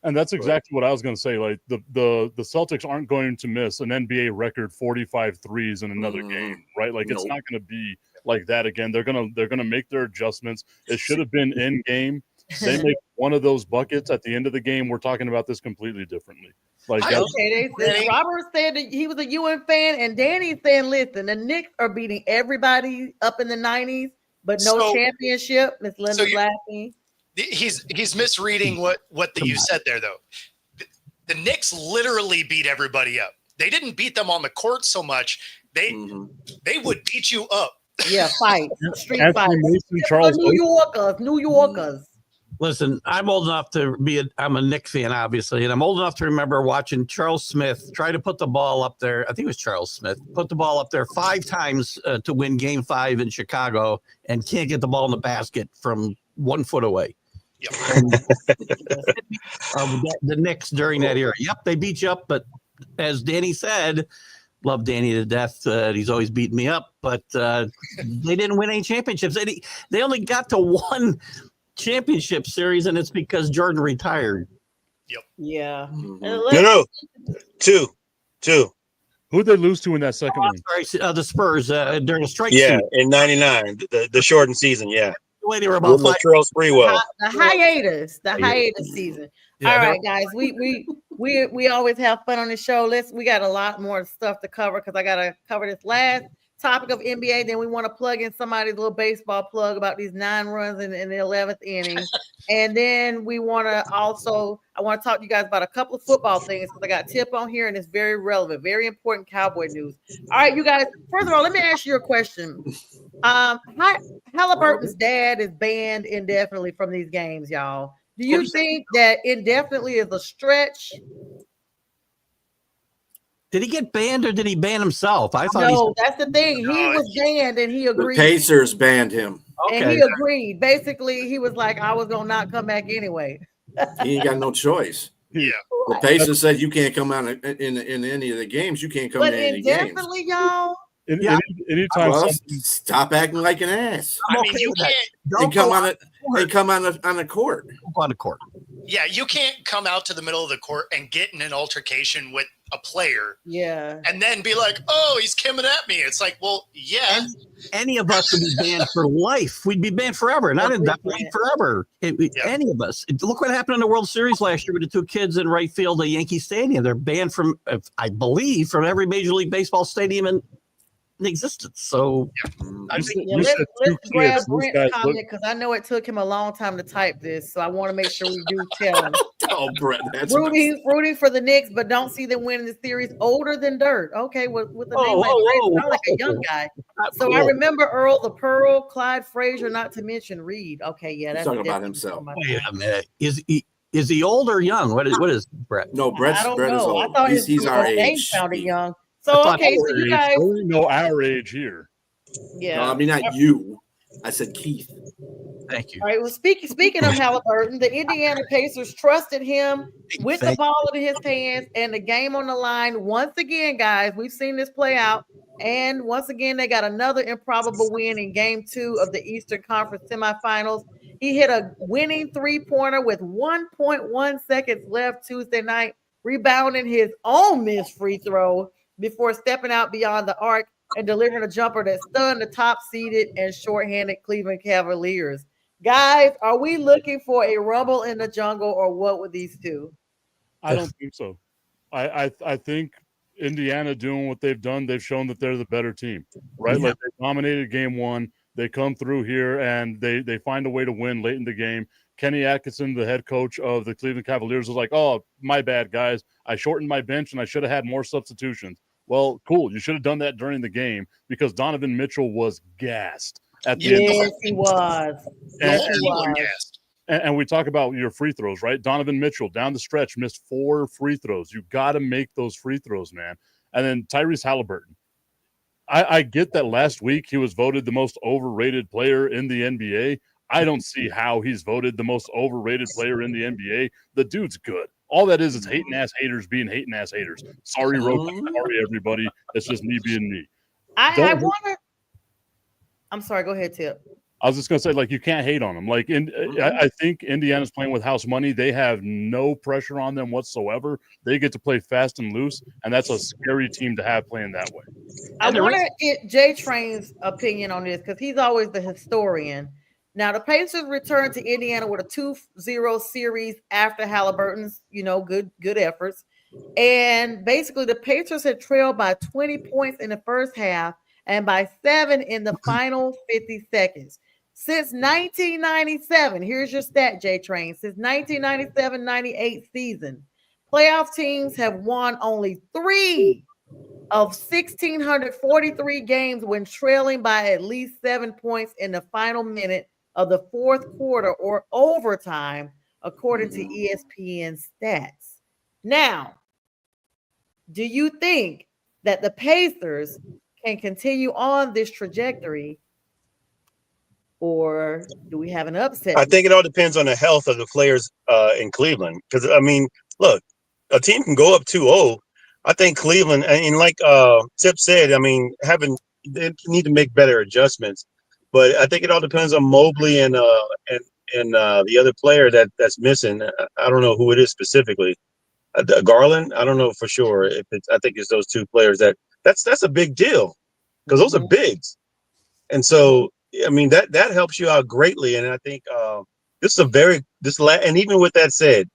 And that's exactly what I was going to say. Like the Celtics aren't going to miss an NBA record 45 threes in another game, right? Like it's Nope. not going to be like that again. They're gonna make their adjustments. It should have been in game. They make one of those buckets at the end of the game. We're talking about this completely differently. Like Okay, they said Robert said that he was a UN fan, and Danny saying, "Listen, the Knicks are beating everybody up in the '90s, but no championship." Miss Linda's laughing. He's misreading what you said there, though. The Knicks literally beat everybody up. They didn't beat them on the court so much. They would beat you up. Yeah, fight, street fight. New Yorkers. Listen, I'm old enough to I'm a Knicks fan, obviously, and I'm old enough to remember watching Charles Smith try to put the ball up there. I think it was Charles Smith, put the ball up there 5 times to win Game 5 in Chicago and can't get the ball in the basket from 1 foot away. Yep. The Knicks during that era. Yep, they beat you up, but as Danny said, love Danny to death. He's always beating me up, but they didn't win any championships. They only got to 1 championship series, and it's because Jordan retired. Yep. Yeah. No. Two. Who'd they lose to in that second one? Sorry, the Spurs during the strike Yeah, season. in '99, the shortened season. Yeah. They were about With Latrell Sprewell. The hiatus season. Yeah, all right, guys. We always have fun on the show. We got a lot more stuff to cover because I gotta cover this last topic of NBA. Then we want to plug in somebody's little baseball plug about these 9 runs in the 11th inning. And then I want to talk to you guys about a couple of football things because I got Tip on here and it's very relevant, very important Cowboy news. All right, you guys. First of all, let me ask you a question. Halliburton's dad is banned indefinitely from these games, y'all. Do you think that indefinitely is a stretch? Did he get banned or did he ban himself? I thought no, that's the thing. He was banned and he agreed. The Pacers banned him. And he agreed. Basically, he was like, I was gonna not come back anyway. He ain't got no choice. Yeah. The Pacers said you can't come out in any of the games. You can't come in any games. Indefinitely, y'all. Anytime stop acting like an ass. I mean, you can't. They come on the court. On the court. Yeah, you can't come out to the middle of the court and get in an altercation with a player. Yeah. And then be like, oh, he's coming at me. It's like, well, yeah. Any of us would be banned for life. We'd be banned forever. Not indefinitely, forever. Any of us. Look what happened in the World Series last year with the 2 kids in right field at Yankee Stadium. They're banned from, I believe, from every Major League Baseball stadium in existence. So let's grab Brent's comment because I know it took him a long time to type this, so I want to make sure we do tell him. Oh, Brent, that's rooting for the Knicks, but don't see them winning the series. Older than dirt. Okay, with a name like Brent, like a young guy. So I remember Earl the Pearl, Clyde Frazier, not to mention Reed. Okay, yeah, that's talking about himself. Wait a minute. Is he old or young? What is Brett? No, Brett is old. I thought he's our age. Sounded young. So okay, so you guys know our age here. Yeah, no, I mean not you. I said Keith. Thank you. All right. Well, speaking of Halliburton, the Indiana Pacers trusted him with the ball in his hands and the game on the line. Once again, guys, we've seen this play out, and once again, they got another improbable win in Game 2 of the Eastern Conference semifinals. He hit a winning 3-pointer with 1.1 seconds left Tuesday night, rebounding his own missed free throw before stepping out beyond the arc and delivering a jumper that stunned the top-seeded and shorthanded Cleveland Cavaliers. Guys, are we looking for a rumble in the jungle or what with these two? I don't think so. I think Indiana doing what they've done, they've shown that they're the better team, right? Yeah. Like they dominated Game 1. They come through here and they find a way to win late in the game. Kenny Atkinson, the head coach of the Cleveland Cavaliers, was like, oh, my bad, guys. I shortened my bench and I should have had more substitutions. Well, cool. You should have done that during the game because Donovan Mitchell was gassed at the end. Yes, he was. And we talk about your free throws, right? Donovan Mitchell down the stretch missed 4 free throws. You got to make those free throws, man. And then Tyrese Halliburton. I get that last week he was voted the most overrated player in the NBA. I don't see how he's voted the most overrated player in the NBA. The dude's good. All that is hating ass haters being hating ass haters. Sorry, Roku. Sorry, everybody. It's just me being me. I want to. I'm sorry. Go ahead, Tip. I was just going to say, like, you can't hate on them. Like, I think Indiana's playing with house money. They have no pressure on them whatsoever. They get to play fast and loose, and that's a scary team to have playing that way. I want to get J Train's opinion on this because he's always the historian. Now, the Pacers returned to Indiana with a 2-0 series after Halliburton's, good efforts. And basically, the Pacers had trailed by 20 points in the first half and by 7 in the final 50 seconds. Since 1997, here's your stat, J Train. Since 1997-98 season, playoff teams have won only 3 of 1,643 games when trailing by at least 7 points in the final minute of the fourth quarter or overtime, according to ESPN stats. Now, do you think that the Pacers can continue on this trajectory, or do we have an upset? I think it all depends on the health of the players in Cleveland. Because, I mean, look, a team can go up 2-0. I think Cleveland, and like Tip said, I mean, they need to make better adjustments. But I think it all depends on Mobley and the other player that's missing. I don't know who it is specifically. Garland, I don't know for sure. I think it's those two players that's a big deal because those are bigs. And so, I mean, that helps you out greatly. And I think and even with that said,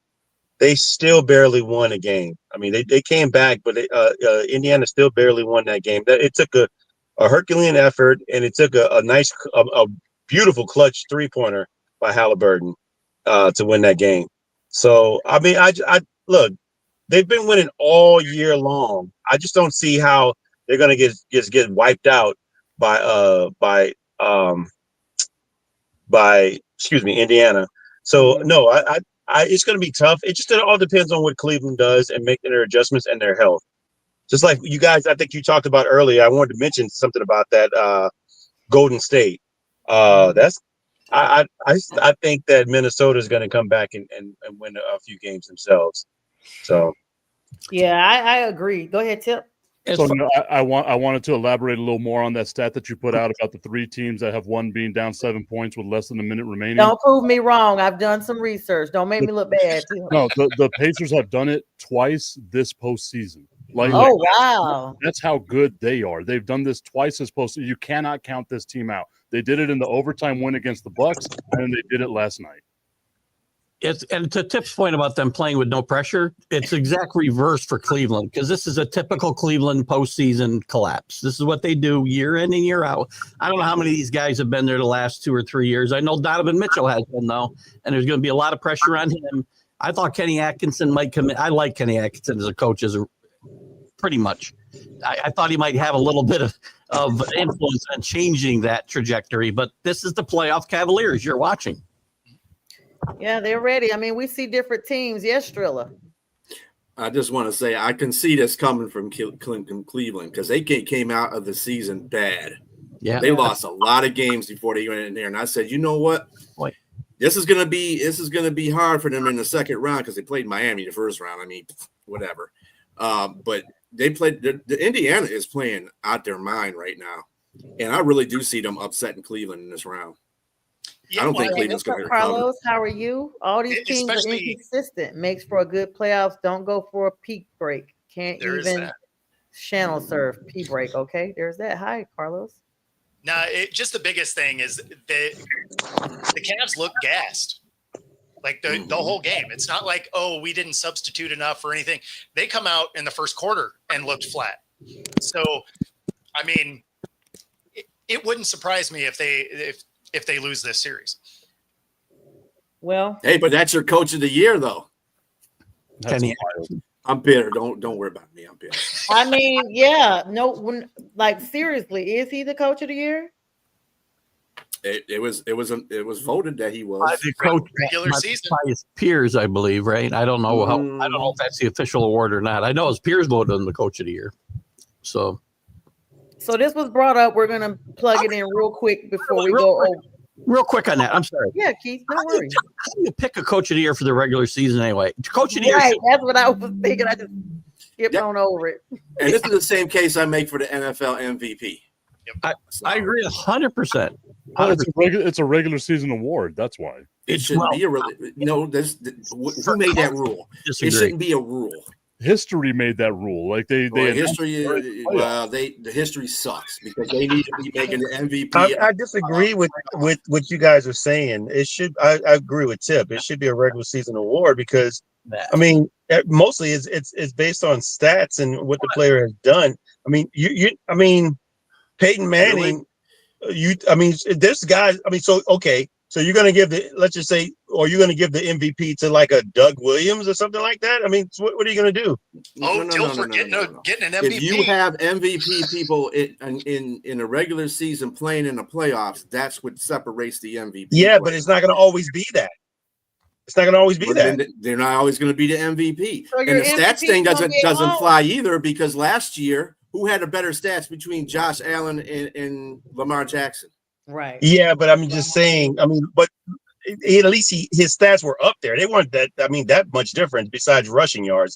they still barely won a game. I mean, they came back, but Indiana still barely won that game. It took a Herculean effort, and it took a nice, beautiful clutch 3-pointer by Halliburton to win that game. So, I mean, I look, they've been winning all year long. I just don't see how they're going to get wiped out by Indiana. So no, I it's going to be tough. It all depends on what Cleveland does and making their adjustments and their health. Just like you guys, I think you talked about earlier. I wanted to mention something about that Golden State. I think that Minnesota is going to come back and win a few games themselves. So yeah, I agree. Go ahead, Tip. So I wanted to elaborate a little more on that stat that you put out about the 3 teams that have won being down 7 points with less than a minute remaining. Don't prove me wrong. I've done some research. Don't make me look bad. No, the Pacers have done it twice this postseason. Wow. That's how good they are. They've done this twice this postseason. You cannot count this team out. They did it in the overtime win against the Bucks, and then they did it last night. And to Tip's point about them playing with no pressure, it's exact reverse for Cleveland because this is a typical Cleveland postseason collapse. This is what they do year in and year out. I don't know how many of these guys have been there the last 2 or 3 years. I know Donovan Mitchell has been, though, and there's going to be a lot of pressure on him. I thought Kenny Atkinson might come in. I like Kenny Atkinson as a coach, pretty much. I thought he might have a little bit of influence on changing that trajectory, but this is the playoff Cavaliers you're watching. Yeah, they're ready. I mean, we see different teams. Yes, Strilla. I just want to say I can see this coming from Cleveland because they came out of the season bad. Yeah, they lost a lot of games before they went in there, and I said, you know what? Boy. This is gonna be hard for them in the second round because they played Miami the first round. I mean, whatever. But they played. The Indiana is playing out their mind right now, and I really do see them upsetting Cleveland in this round. Yeah, I don't think Cleveland's going to recover. Carlos, how are you? All these teams are inconsistent. Makes for a good playoffs. Don't go for a peak break. Can't even channel surf peak break. Okay, there's that. Hi, Carlos. Now, just the biggest thing is the Cavs look gassed. Like the whole game. It's not like, oh, we didn't substitute enough or anything. They come out in the first quarter and looked flat. So, I mean, it wouldn't surprise me if they lose this series. Well, hey, but that's your coach of the year, though. Kenny. I'm bitter. Don't worry about me. I'm bitter. I mean, yeah, no, like seriously, is he the coach of the year? It was voted that he was the coach regular season by his peers, I believe, right? I don't know I don't know if that's the official award or not. I know his peers voted him the coach of the year. So this was brought up. We're gonna plug it in real quick before we go over. Real quick on that. I'm sorry. Yeah, Keith, no worries. How do you pick a coach of the year for the regular season anyway? Coach of the year. Right, that's what I was thinking. I just skipped on over it. And this is the same case I make for the NFL MVP. I agree 100%. Well, it's a regular season award. That's why. It shouldn't be a who made that rule? Disagree. It shouldn't be a rule. History made that rule. Like the history sucks because they need to be making the MVP. I disagree with what you guys are saying. It should. I agree with Tip. It should be a regular season award because I mean, mostly it's based on stats and what the player has done. I mean, I mean, Peyton Manning. There's guys. I mean, so okay. So you're going to give let's just say, or you're going to give the MVP to like a Doug Williams or something like that? I mean, what are you going to do? Getting an MVP. If you have MVP people in a regular season playing in the playoffs, that's what separates the MVP. Yeah, but it's not going to always be that. It's not going to always be that. They're not always going to be the MVP. So and the stats thing doesn't fly either because last year, who had a better stats between Josh Allen and Lamar Jackson? Right. Yeah, but I'm just saying. I mean, but at least his stats were up there. They weren't that much different besides rushing yards.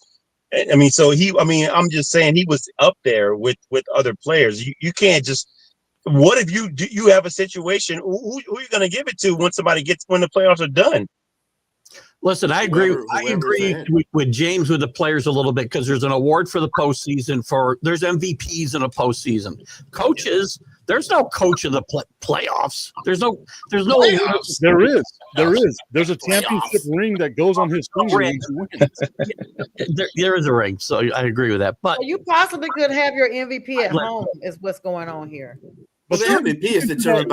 I mean, so I'm just saying he was up there with other players. You can't just. What if you have a situation? Who are you going to give it to when the playoffs are done? Listen, I agree. I agree with James with the players a little bit because there's an award for the postseason. There's MVPs in a postseason. Coaches, there's no coach of the playoffs. There's no. Playoffs. There is. There's a championship ring that goes on his finger. There is a ring, so I agree with that. But you possibly could have your MVP at home. Is what's going on here. But the MVP is determined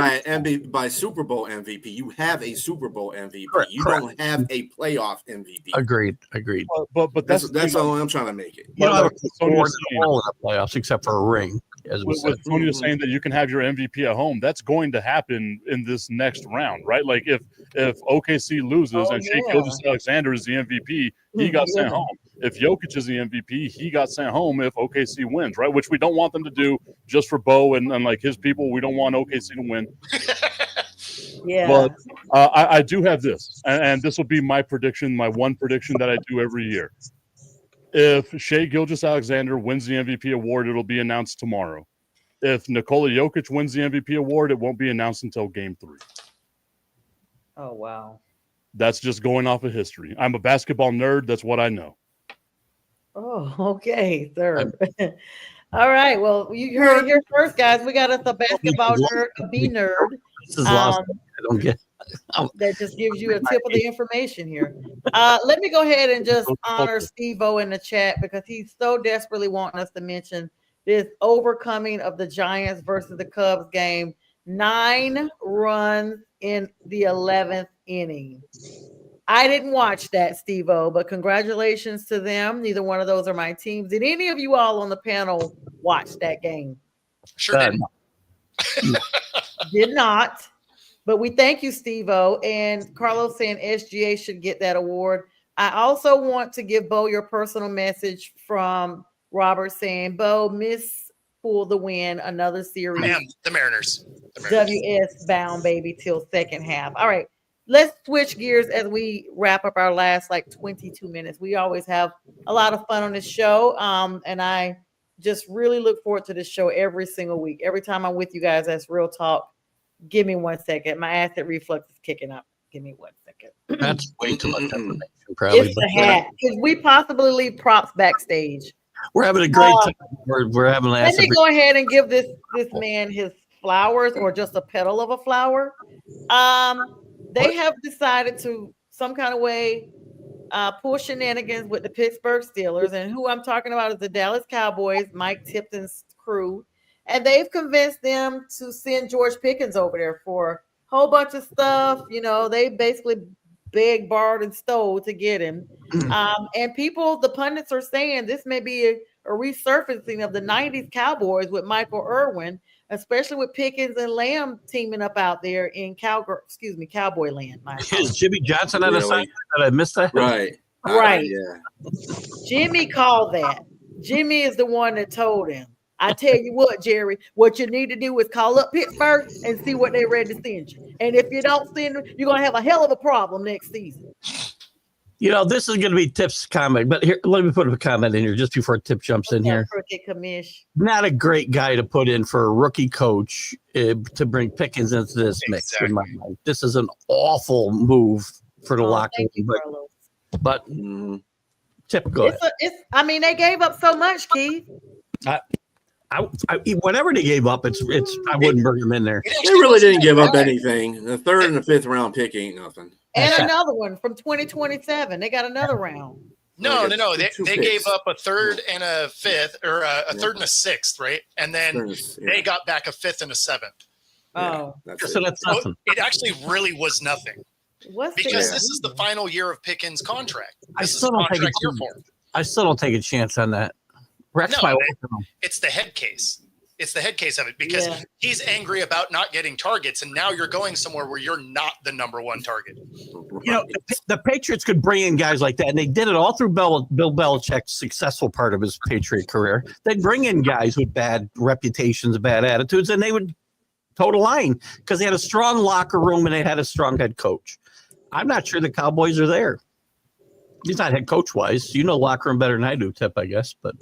by Super Bowl MVP. You have a Super Bowl MVP. You don't have a playoff MVP. Agreed. But that's all I'm trying to make it. You don't have a award in the playoffs except for a ring. As we said. Sonja saying that you can have your MVP at home, that's going to happen in this next round, right? Like if OKC loses and Shai Gilgeous-Alexander is the MVP, he got sent home. If Jokic is the MVP, he got sent home if OKC wins, right? Which we don't want them to do just for Bo and like his people. We don't want OKC to win. Yeah. But I do have this, and this will be my prediction, my one prediction that I do every year. If Shai Gilgeous-Alexander wins the MVP award, it'll be announced tomorrow. If Nikola Jokic wins the MVP award, it won't be announced until Game 3. Oh, wow. That's just going off of history. I'm a basketball nerd. That's what I know. Oh, okay, sir. All right. Well, you heard it here first, guys. We got us a basketball nerd, a B nerd. This is lost. I don't get. That just gives you a tip of the information here. Let me go ahead and just honor Steve-O in the chat because he's so desperately wanting us to mention this overcoming of the Giants versus the Cubs game. 9 runs in the 11th inning. I didn't watch that, Steve-O, but congratulations to them. Neither one of those are my teams. Did any of you all on the panel watch that game? Sure did. Did not. But we thank you, Steve-O. And Carlos saying SGA should get that award. I also want to give Bo your personal message from Robert saying, Bo, miss for the win, another series. Man, the Mariners. WS bound, baby, till second half. All right. Let's switch gears as we wrap up our last 22 minutes. We always have a lot of fun on this show. And I just really look forward to this show every single week. Every time I'm with you guys, that's real talk. Give me 1 second. My acid reflux is kicking up. Give me 1 second. That's way too much information, probably. It's the hat. Could we possibly leave props backstage? We're having a great time. We're having Let me go ahead and give this man his flowers or just a petal of a flower. They have decided to some kind of way pull shenanigans with the Pittsburgh Steelers. And who I'm talking about is the Dallas Cowboys, Mike Tipton's crew. And they've convinced them to send George Pickens over there for a whole bunch of stuff. You know, they basically begged, borrowed, and stole to get him. And the pundits are saying this may be a resurfacing of the 90s Cowboys with Michael Irvin, especially with Pickens and Lamb teaming up out there in Cowboy land. Is Jimmy Johnson on assignment? Did I miss that? Right. Right. Yeah. Jimmy called that. Jimmy is the one that told him. I tell you what, Jerry, what you need to do is call up Pittsburgh and see what they're ready to send you. And if you don't send them, you're going to have a hell of a problem next season. You know, this is going to be Tip's comment, but here, let me put a comment in here just before Tip jumps in here. Not a great guy to put in for a rookie coach to bring Pickens into this mix. In my mind, this is an awful move for the locker room. But Tip, go ahead. I mean, they gave up so much, Keith. Whatever they gave up, it's. I wouldn't bring them in there. They really didn't give up anything. The third and the fifth round pick ain't nothing. And another one from 2027. They got another round. No. They gave up a third and a fifth, or a third and a sixth, right? And then they got back a fifth and a seventh. Oh, so that's nothing. It actually really was nothing. Because this is the final year of Pickens' contract. I still don't take a chance on that. It's the head case. It's the head case of it because he's angry about not getting targets, and now you're going somewhere where you're not the number one target. You know, the Patriots could bring in guys like that, and they did it all through Bill Belichick's successful part of his Patriot career. They'd bring in guys with bad reputations, bad attitudes, and they would toe the line because they had a strong locker room and they had a strong head coach. I'm not sure the Cowboys are there. He's not head coach wise. You know locker room better than I do, Tip, I guess. But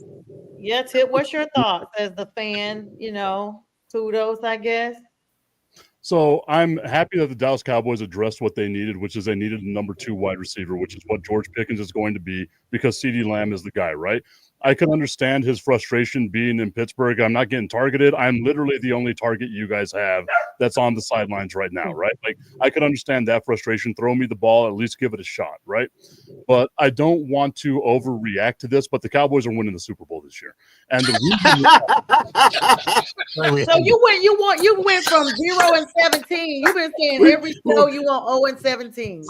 yeah, Tip, what's your thoughts as the fan? You know, kudos, I guess. So I'm happy that the Dallas Cowboys addressed what they needed, which is they needed a number 2 wide receiver, which is what George Pickens is going to be because CeeDee Lamb is the guy, right? I can understand his frustration being in Pittsburgh. I'm not getting targeted. I'm literally the only target you guys have that's on the sidelines right now, right? Like, I could understand that frustration. Throw me the ball, at least give it a shot, right? But I don't want to overreact to this, but the Cowboys are winning the Super Bowl this year. And the reason so you went from 0-17. You've been saying every show you want 0-17.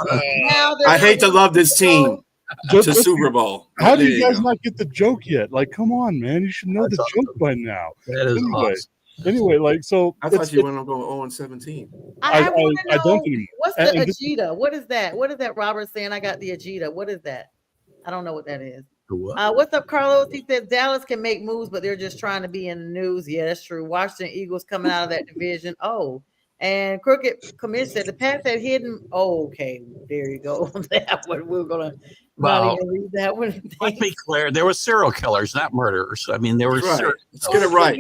I hate to love this team. To Super Bowl. How do you guys not get the joke yet? Like, come on, man. You should know the joke by now. That is awesome. Anyway, like, so I thought you went on going 0-17. I don't anymore. What's the Ajita? What is that? What is that Robert saying? I got the Ajita. What is that? I don't know what that is. What's up, Carlos? He says Dallas can make moves, but they're just trying to be in the news. Yeah, that's true. Washington Eagles coming out of that division. Oh, and Crooked Commission said the Pats had hidden. Oh, okay, there you go. That one we're gonna. Well, read that one. Let's be clear. There were serial killers, not murderers. I mean, there were. Let's get it right.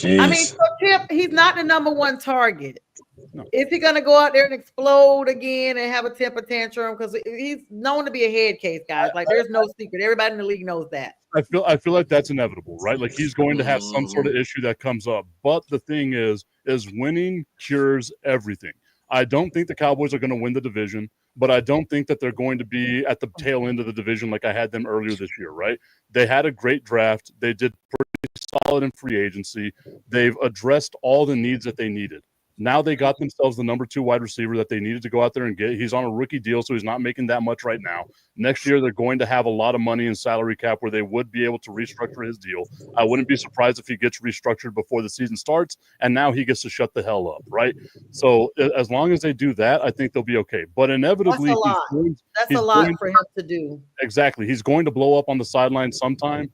I mean, so Tip, he's not the number one target. No. Is he going to go out there and explode again and have a temper tantrum? Because he's known to be a head case, guys. Like, there's no secret. Everybody in the league knows that. I feel like that's inevitable, right? Like, he's going to have some sort of issue that comes up. But the thing is winning cures everything. I don't think the Cowboys are going to win the division, but I don't think that they're going to be at the tail end of the division like I had them earlier this year, right? They had a great draft. They did pretty solid in free agency. They've addressed all the needs that they needed. Now they got themselves the number 2 wide receiver that they needed to go out there and get. He's on a rookie deal, so he's not making that much right now. Next year, they're going to have a lot of money in salary cap where they would be able to restructure his deal. I wouldn't be surprised if he gets restructured before the season starts, and now he gets to shut the hell up, right? So as long as they do that, I think they'll be okay. But inevitably, that's a lot for him to do. Exactly. He's going to blow up on the sideline sometime.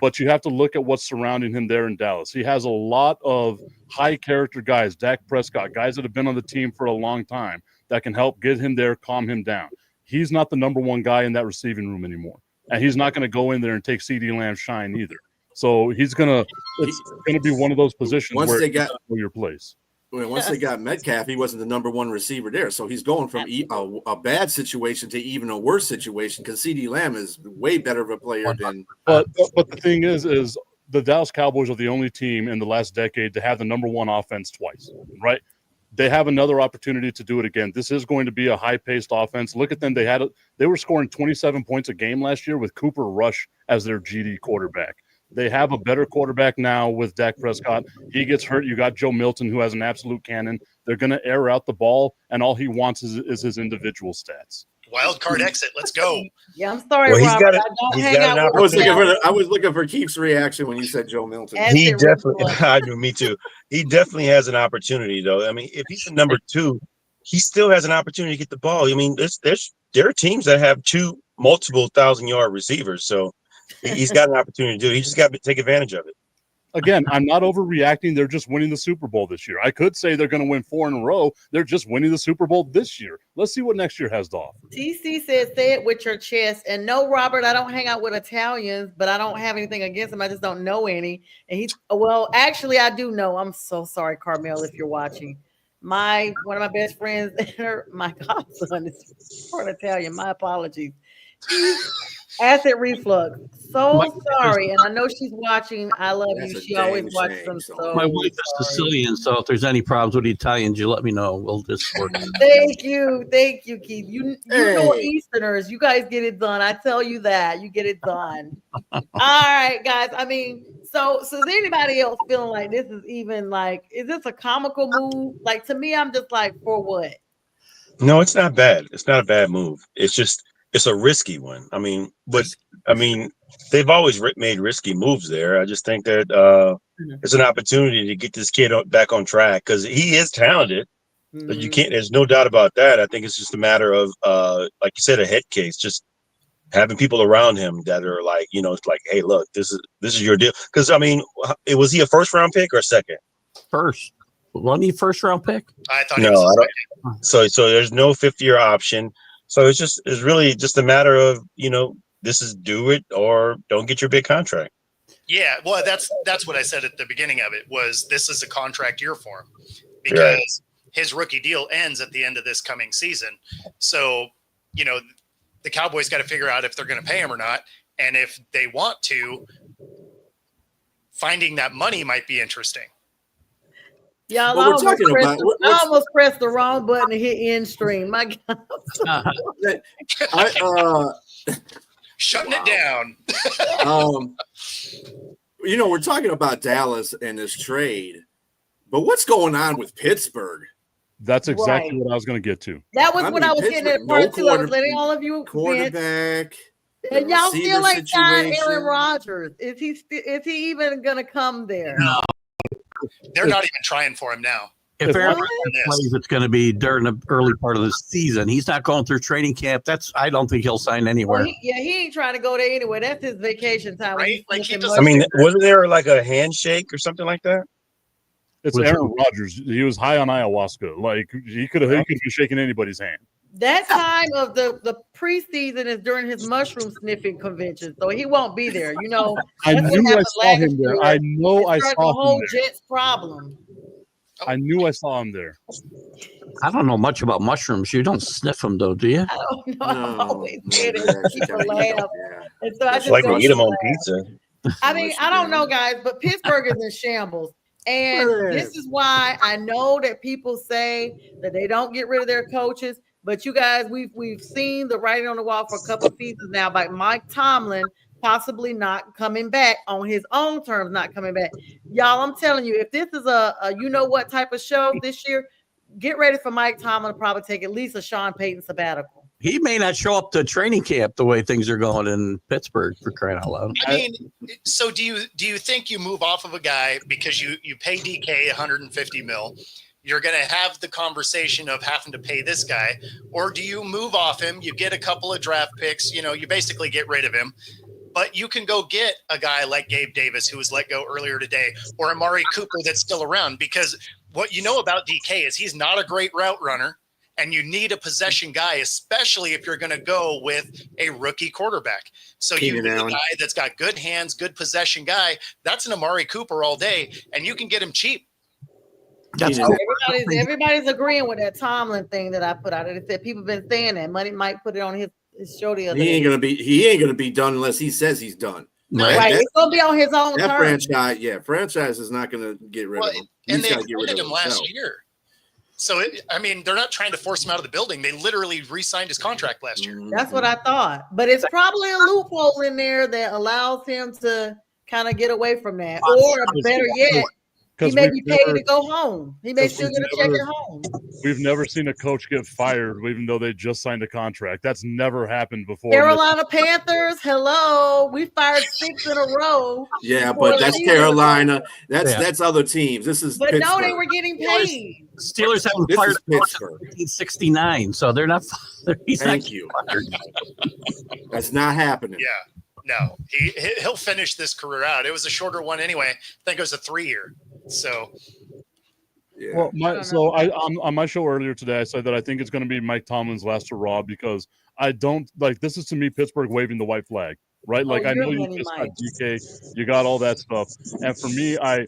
But you have to look at what's surrounding him there in Dallas. He has a lot of high-character guys, Dak Prescott, guys that have been on the team for a long time that can help get him there, calm him down. He's not the number 1 guy in that receiving room anymore. And he's not going to go in there and take CeeDee Lamb's shine either. So it's going to be one of those positions where they got your place. Once they got Metcalf, he wasn't the number 1 receiver there. So he's going from a bad situation to even a worse situation because CeeDee Lamb is way better of a player than. But the thing is the Dallas Cowboys are the only team in the last decade to have the number 1 offense twice, right? They have another opportunity to do it again. This is going to be a high-paced offense. Look at them. They were scoring 27 points a game last year with Cooper Rush as their GD quarterback. They have a better quarterback now with Dak Prescott. He gets hurt. You got Joe Milton, who has an absolute cannon. They're going to air out the ball, and all he wants is his individual stats. Wild card exit. Let's go. Yeah, I'm sorry, Robert. I was looking for Keith's reaction when you said Joe Milton. He definitely, I do, me too. He definitely has an opportunity, though. I mean, if he's a number 2, he still has an opportunity to get the ball. I mean, there are teams that have 2 multiple 1,000-yard receivers, so He's got an opportunity to do it. He just got to take advantage of it. Again, I'm not overreacting. They're just winning the Super Bowl this year. I could say they're going to win 4 in a row. They're just winning the Super Bowl this year. Let's see what next year has to offer. TC says, say it with your chest. And no, Robert, I don't hang out with Italians, but I don't have anything against them. I just don't know any. And he's, well, actually, I do know. I'm so sorry, Carmel, if you're watching. One of my best friends, my godson is part Italian. My apologies. Acid reflux. So sorry. And I know she's watching. I love you. She always watches them. So my wife is Sicilian, so if there's any problems with the Italians, you let me know. We'll just work it. Thank you, Keith. You know Easterners, you guys get it done. I tell you that. You get it done. All right, guys. I mean, so is anybody else feeling like this is even like, is this a comical move? Like, to me, I'm just like, for what? No, it's not bad. It's not a bad move. It's a risky one. I mean, they've always made risky moves there. I just think that it's an opportunity to get this kid back on track because he is talented. But you can't. There's no doubt about that. I think it's just a matter of, like you said, a head case. Just having people around him that are like, it's like, hey, look, this is your deal. Because I mean, was he a first-round pick or a second? First. Wasn't he first-round pick? I thought he was so there's no 5th-year option. So it's really just a matter of, this is do it or don't get your big contract. Yeah, well, that's what I said at the beginning of it was this is a contract year for him because his rookie deal ends at the end of this coming season. So, the Cowboys got to figure out if they're going to pay him or not. And if they want to, finding that money might be interesting. Yeah, I almost pressed the wrong button to hit end stream. My God. Shutting it down. We're talking about Dallas and this trade, but what's going on with Pittsburgh? That's exactly what I was going to get to. That was what I was getting at part 2. I was letting all of you quarterback. And y'all still ain't signed Aaron Rodgers. Is he even going to come there? No. They're not even trying for him now. If Aaron plays, it's going to be during the early part of the season. He's not going through training camp. I don't think he'll sign anywhere. Well, he ain't trying to go there anyway. That's his vacation time. Right? Like wasn't there like a handshake or something like that? It's Aaron Rodgers. He was high on ayahuasca. Like he could be shaking anybody's hand. That time of the preseason is during his mushroom sniffing convention, so he won't be there. I knew I saw him there. I know I saw the whole him there. Jets problem. I knew I saw him there. I don't know much about mushrooms. You don't sniff them, though, do you? I don't know. I've always did it. People laugh. And so I just like we eat them on pizza. I mean, I don't know, guys, but Pittsburgh is in shambles. And this is why I know that people say that they don't get rid of their coaches. But you guys, we've seen the writing on the wall for a couple of seasons now by Mike Tomlin possibly not coming back on his own terms, not coming back. Y'all, I'm telling you, if this is a you-know-what type of show this year, get ready for Mike Tomlin to probably take at least a Sean Payton sabbatical. He may not show up to training camp the way things are going in Pittsburgh, for crying out loud. I mean, so do you think you move off of a guy because you pay DK $150 million? You're going to have the conversation of having to pay this guy, or do you move off him? You get a couple of draft picks, you basically get rid of him, but you can go get a guy like Gabe Davis, who was let go earlier today, or Amari Cooper that's still around, because what you know about DK is he's not a great route runner, and you need a possession guy, especially if you're going to go with a rookie quarterback. So you need a guy that's got good hands, good possession guy. That's an Amari Cooper all day, and you can get him cheap. Everybody's agreeing with that Tomlin thing that I put out. It said people been saying that. Money Mike put it on his show the other day. He ain't gonna be done unless he says he's done. Right. It's gonna be on his own terms. Franchise is not gonna get rid of him. And they traded him last year. So they're not trying to force him out of the building. They literally re-signed his contract last year. That's what I thought. But it's probably a loophole in there that allows him to kind of get away from that. Or better yet, he may be paid to go home. He may still get a check at home. We've never seen a coach get fired, even though they just signed a contract. That's never happened before. Carolina Panthers, hello. We fired 6 in a row. Yeah, but that's Carolina. That's other teams. This is But Pittsburgh. no, they were getting paid. Steelers haven't fired Pittsburgh 1969, so they're not. Thank you. That's not happening. Yeah. No, he'll finish this career out. It was a shorter one anyway. I think it was a 3-year. So, Yeah. Well, on my show earlier today, I said that I think it's going to be Mike Tomlin's last hurrah because I don't like this is to me Pittsburgh waving the white flag, right? Like I know you just got DK, you got all that stuff, and for me, I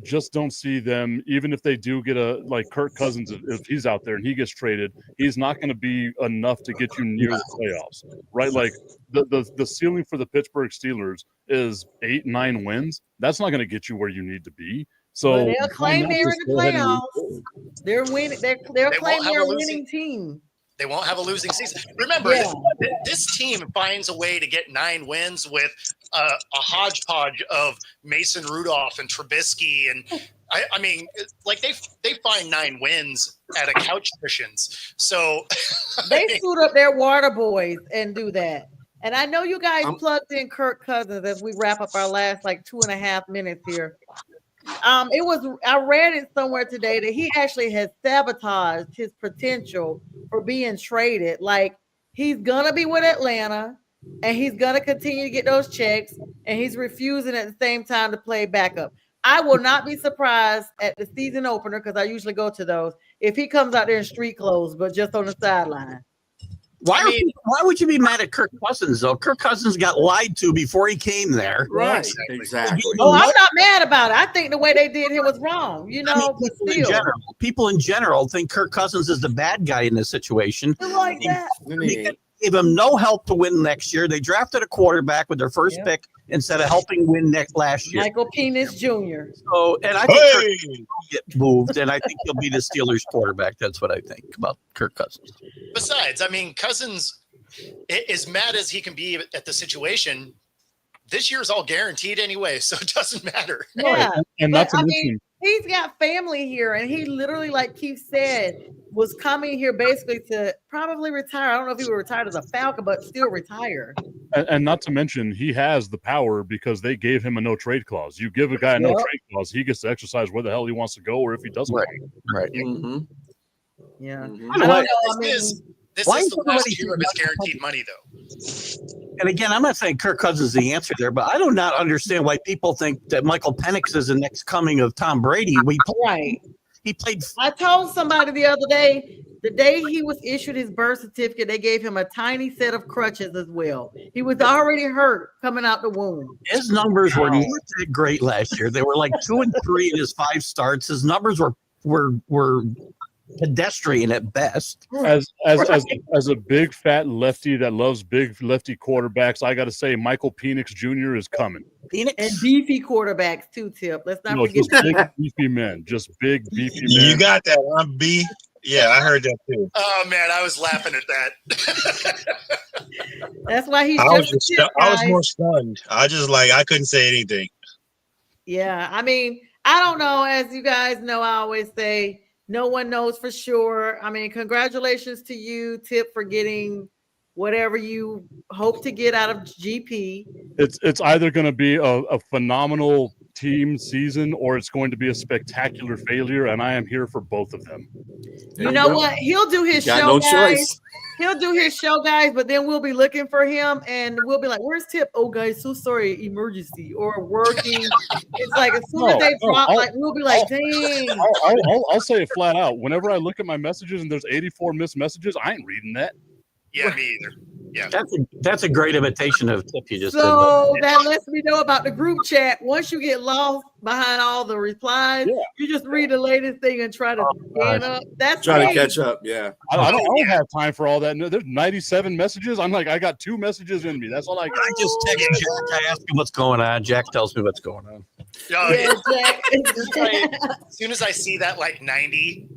just don't see them. Even if they do get a like Kirk Cousins, if he's out there and he gets traded, he's not going to be enough to get you near the playoffs, right? Like the ceiling for the Pittsburgh Steelers is 8-9 wins. That's not going to get you where you need to be. So well, they'll claim they're in the playoffs. They're winning. They'll claim they're a winning team. They won't have a losing season. Remember, this team finds a way to get 9 wins with a hodgepodge of Mason Rudolph and Trubisky, and I mean, like they find 9 wins at a couch cushions. So they suit up their water boys and do that. And I know you guys plugged in Kirk Cousins as we wrap up our last like 2.5 minutes here. I read it somewhere today that he actually has sabotaged his potential for being traded. Like he's gonna be with Atlanta and he's gonna continue to get those checks, and he's refusing at the same time to play backup. I will not be surprised at the season opener, because I usually go to those, if he comes out there in street clothes, but just on the sideline. Why would you be mad at Kirk Cousins, though? Kirk Cousins got lied to before he came there. Right. Exactly. Oh, I'm not mad about it. I think the way they did him was wrong. You know, I mean, people in general think Kirk Cousins is the bad guy in this situation. Like that. They gave him no help to win next year. They drafted a quarterback with their first pick instead of helping win last year. Michael Penis Jr. So, and I think Kirk will get moved, and I think he'll be the Steelers quarterback. That's what I think about Kirk Cousins. Besides, I mean, Cousins, as mad as he can be at the situation, this year's all guaranteed anyway, so it doesn't matter. Yeah, and but, I mean, he's got family here, and he literally, like Keith said, was coming here basically to probably retire. I don't know if he would retire as a Falcon, but still retire. And not to mention, he has the power because they gave him a no trade clause. You give a guy a no trade clause, he gets to exercise where the hell he wants to go, or if he doesn't. Right. Mm-hmm. Yeah. Mm-hmm. I don't know. This is the last year of his guaranteed money, though. And again, I'm not saying Kirk Cousins is the answer there, but I do not understand why people think that Michael Penix is the next coming of Tom Brady. He played. I told somebody the other day, the day he was issued his birth certificate, they gave him a tiny set of crutches as well. He was already hurt coming out the womb. His numbers were not that great last year. They were like 2 and 3 in his 5 starts. His numbers were pedestrian at best. As a big fat lefty that loves big lefty quarterbacks, I got to say Michael Penix Jr. is coming. And beefy quarterbacks too, Tip. Let's not forget just big beefy men. Just big beefy men. You got that. I'm B. Yeah, I heard that too. Oh man, I was laughing at that. That's why he's. I was more stunned. I couldn't say anything. Yeah, I mean, I don't know. As you guys know, I always say no one knows for sure. I mean, congratulations to you, Tip, for getting whatever you hope to get out of GP. It's either going to be a phenomenal team season or it's going to be a spectacular failure, and I am here for both of them. You know what? He'll do his show, guys. He'll do his show, guys, but then we'll be looking for him, and we'll be like, "Where's Tip? Oh, guys, so sorry, emergency or working." It's like as soon as they drop, we'll be like, "Dang." I'll say it flat out. Whenever I look at my messages and there's 84 missed messages, I ain't reading that. Yeah, me either. Yeah, that's a great imitation of Tip you just did. So that lets me know about the group chat. Once you get lost behind all the replies, you just read the latest thing and try to scan up. That's try to catch up. Yeah, I don't have time for all that. No, there's 97 messages. I'm like, I got 2 messages in me. That's all I got. I just text Jack. I ask him what's going on. Jack tells me what's going on. Jack. As soon as I see that 90,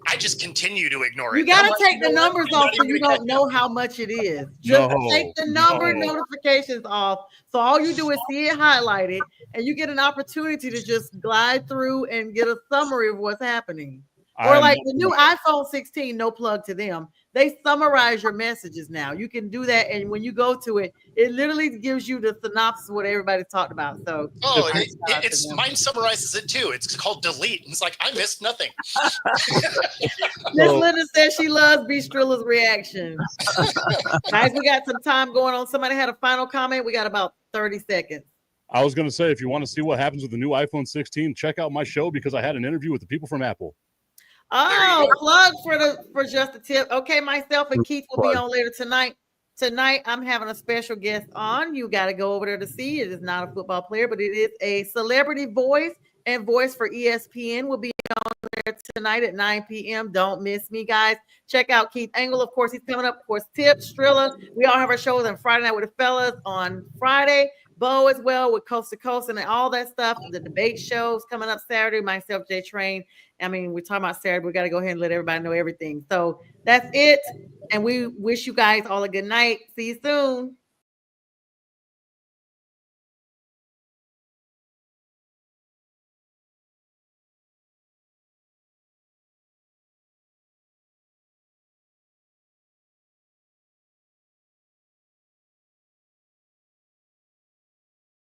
I just continue to ignore it. You got to take the numbers off so you don't know how much it is. Just take the number notifications off. So all you do is see it highlighted, and you get an opportunity to just glide through and get a summary of what's happening. Or like the new iPhone 16, no plug to them. They summarize your messages now. You can do that, and when you go to it, it literally gives you the synopsis of what everybody talked about. So, it's mine summarizes it too. It's called delete. It's like I missed nothing. Miss Linda says she loves B. Strilla's reaction. Guys, we got some time going on. Somebody had a final comment. We got about 30 seconds. I was going to say, if you want to see what happens with the new iPhone 16, check out my show because I had an interview with the people from Apple. Oh, plug for Just a Tip. Okay, myself and Keith will be on later tonight. Tonight, I'm having a special guest on. You got to go over there to see. It is not a football player, but it is a celebrity voice and voice for ESPN. Will be on there tonight at 9 p.m. Don't miss me, guys. Check out Keith Engle. Of course, he's coming up. Of course, Tip, Strilla. We all have our shows on Friday Night with the Fellas on Friday. Bo as well with Coast to Coast and all that stuff. The debate shows coming up Saturday. Myself, Jay Train. I mean, we're talking about Saturday. We got to go ahead and let everybody know everything. So that's it. And we wish you guys all a good night. See you soon.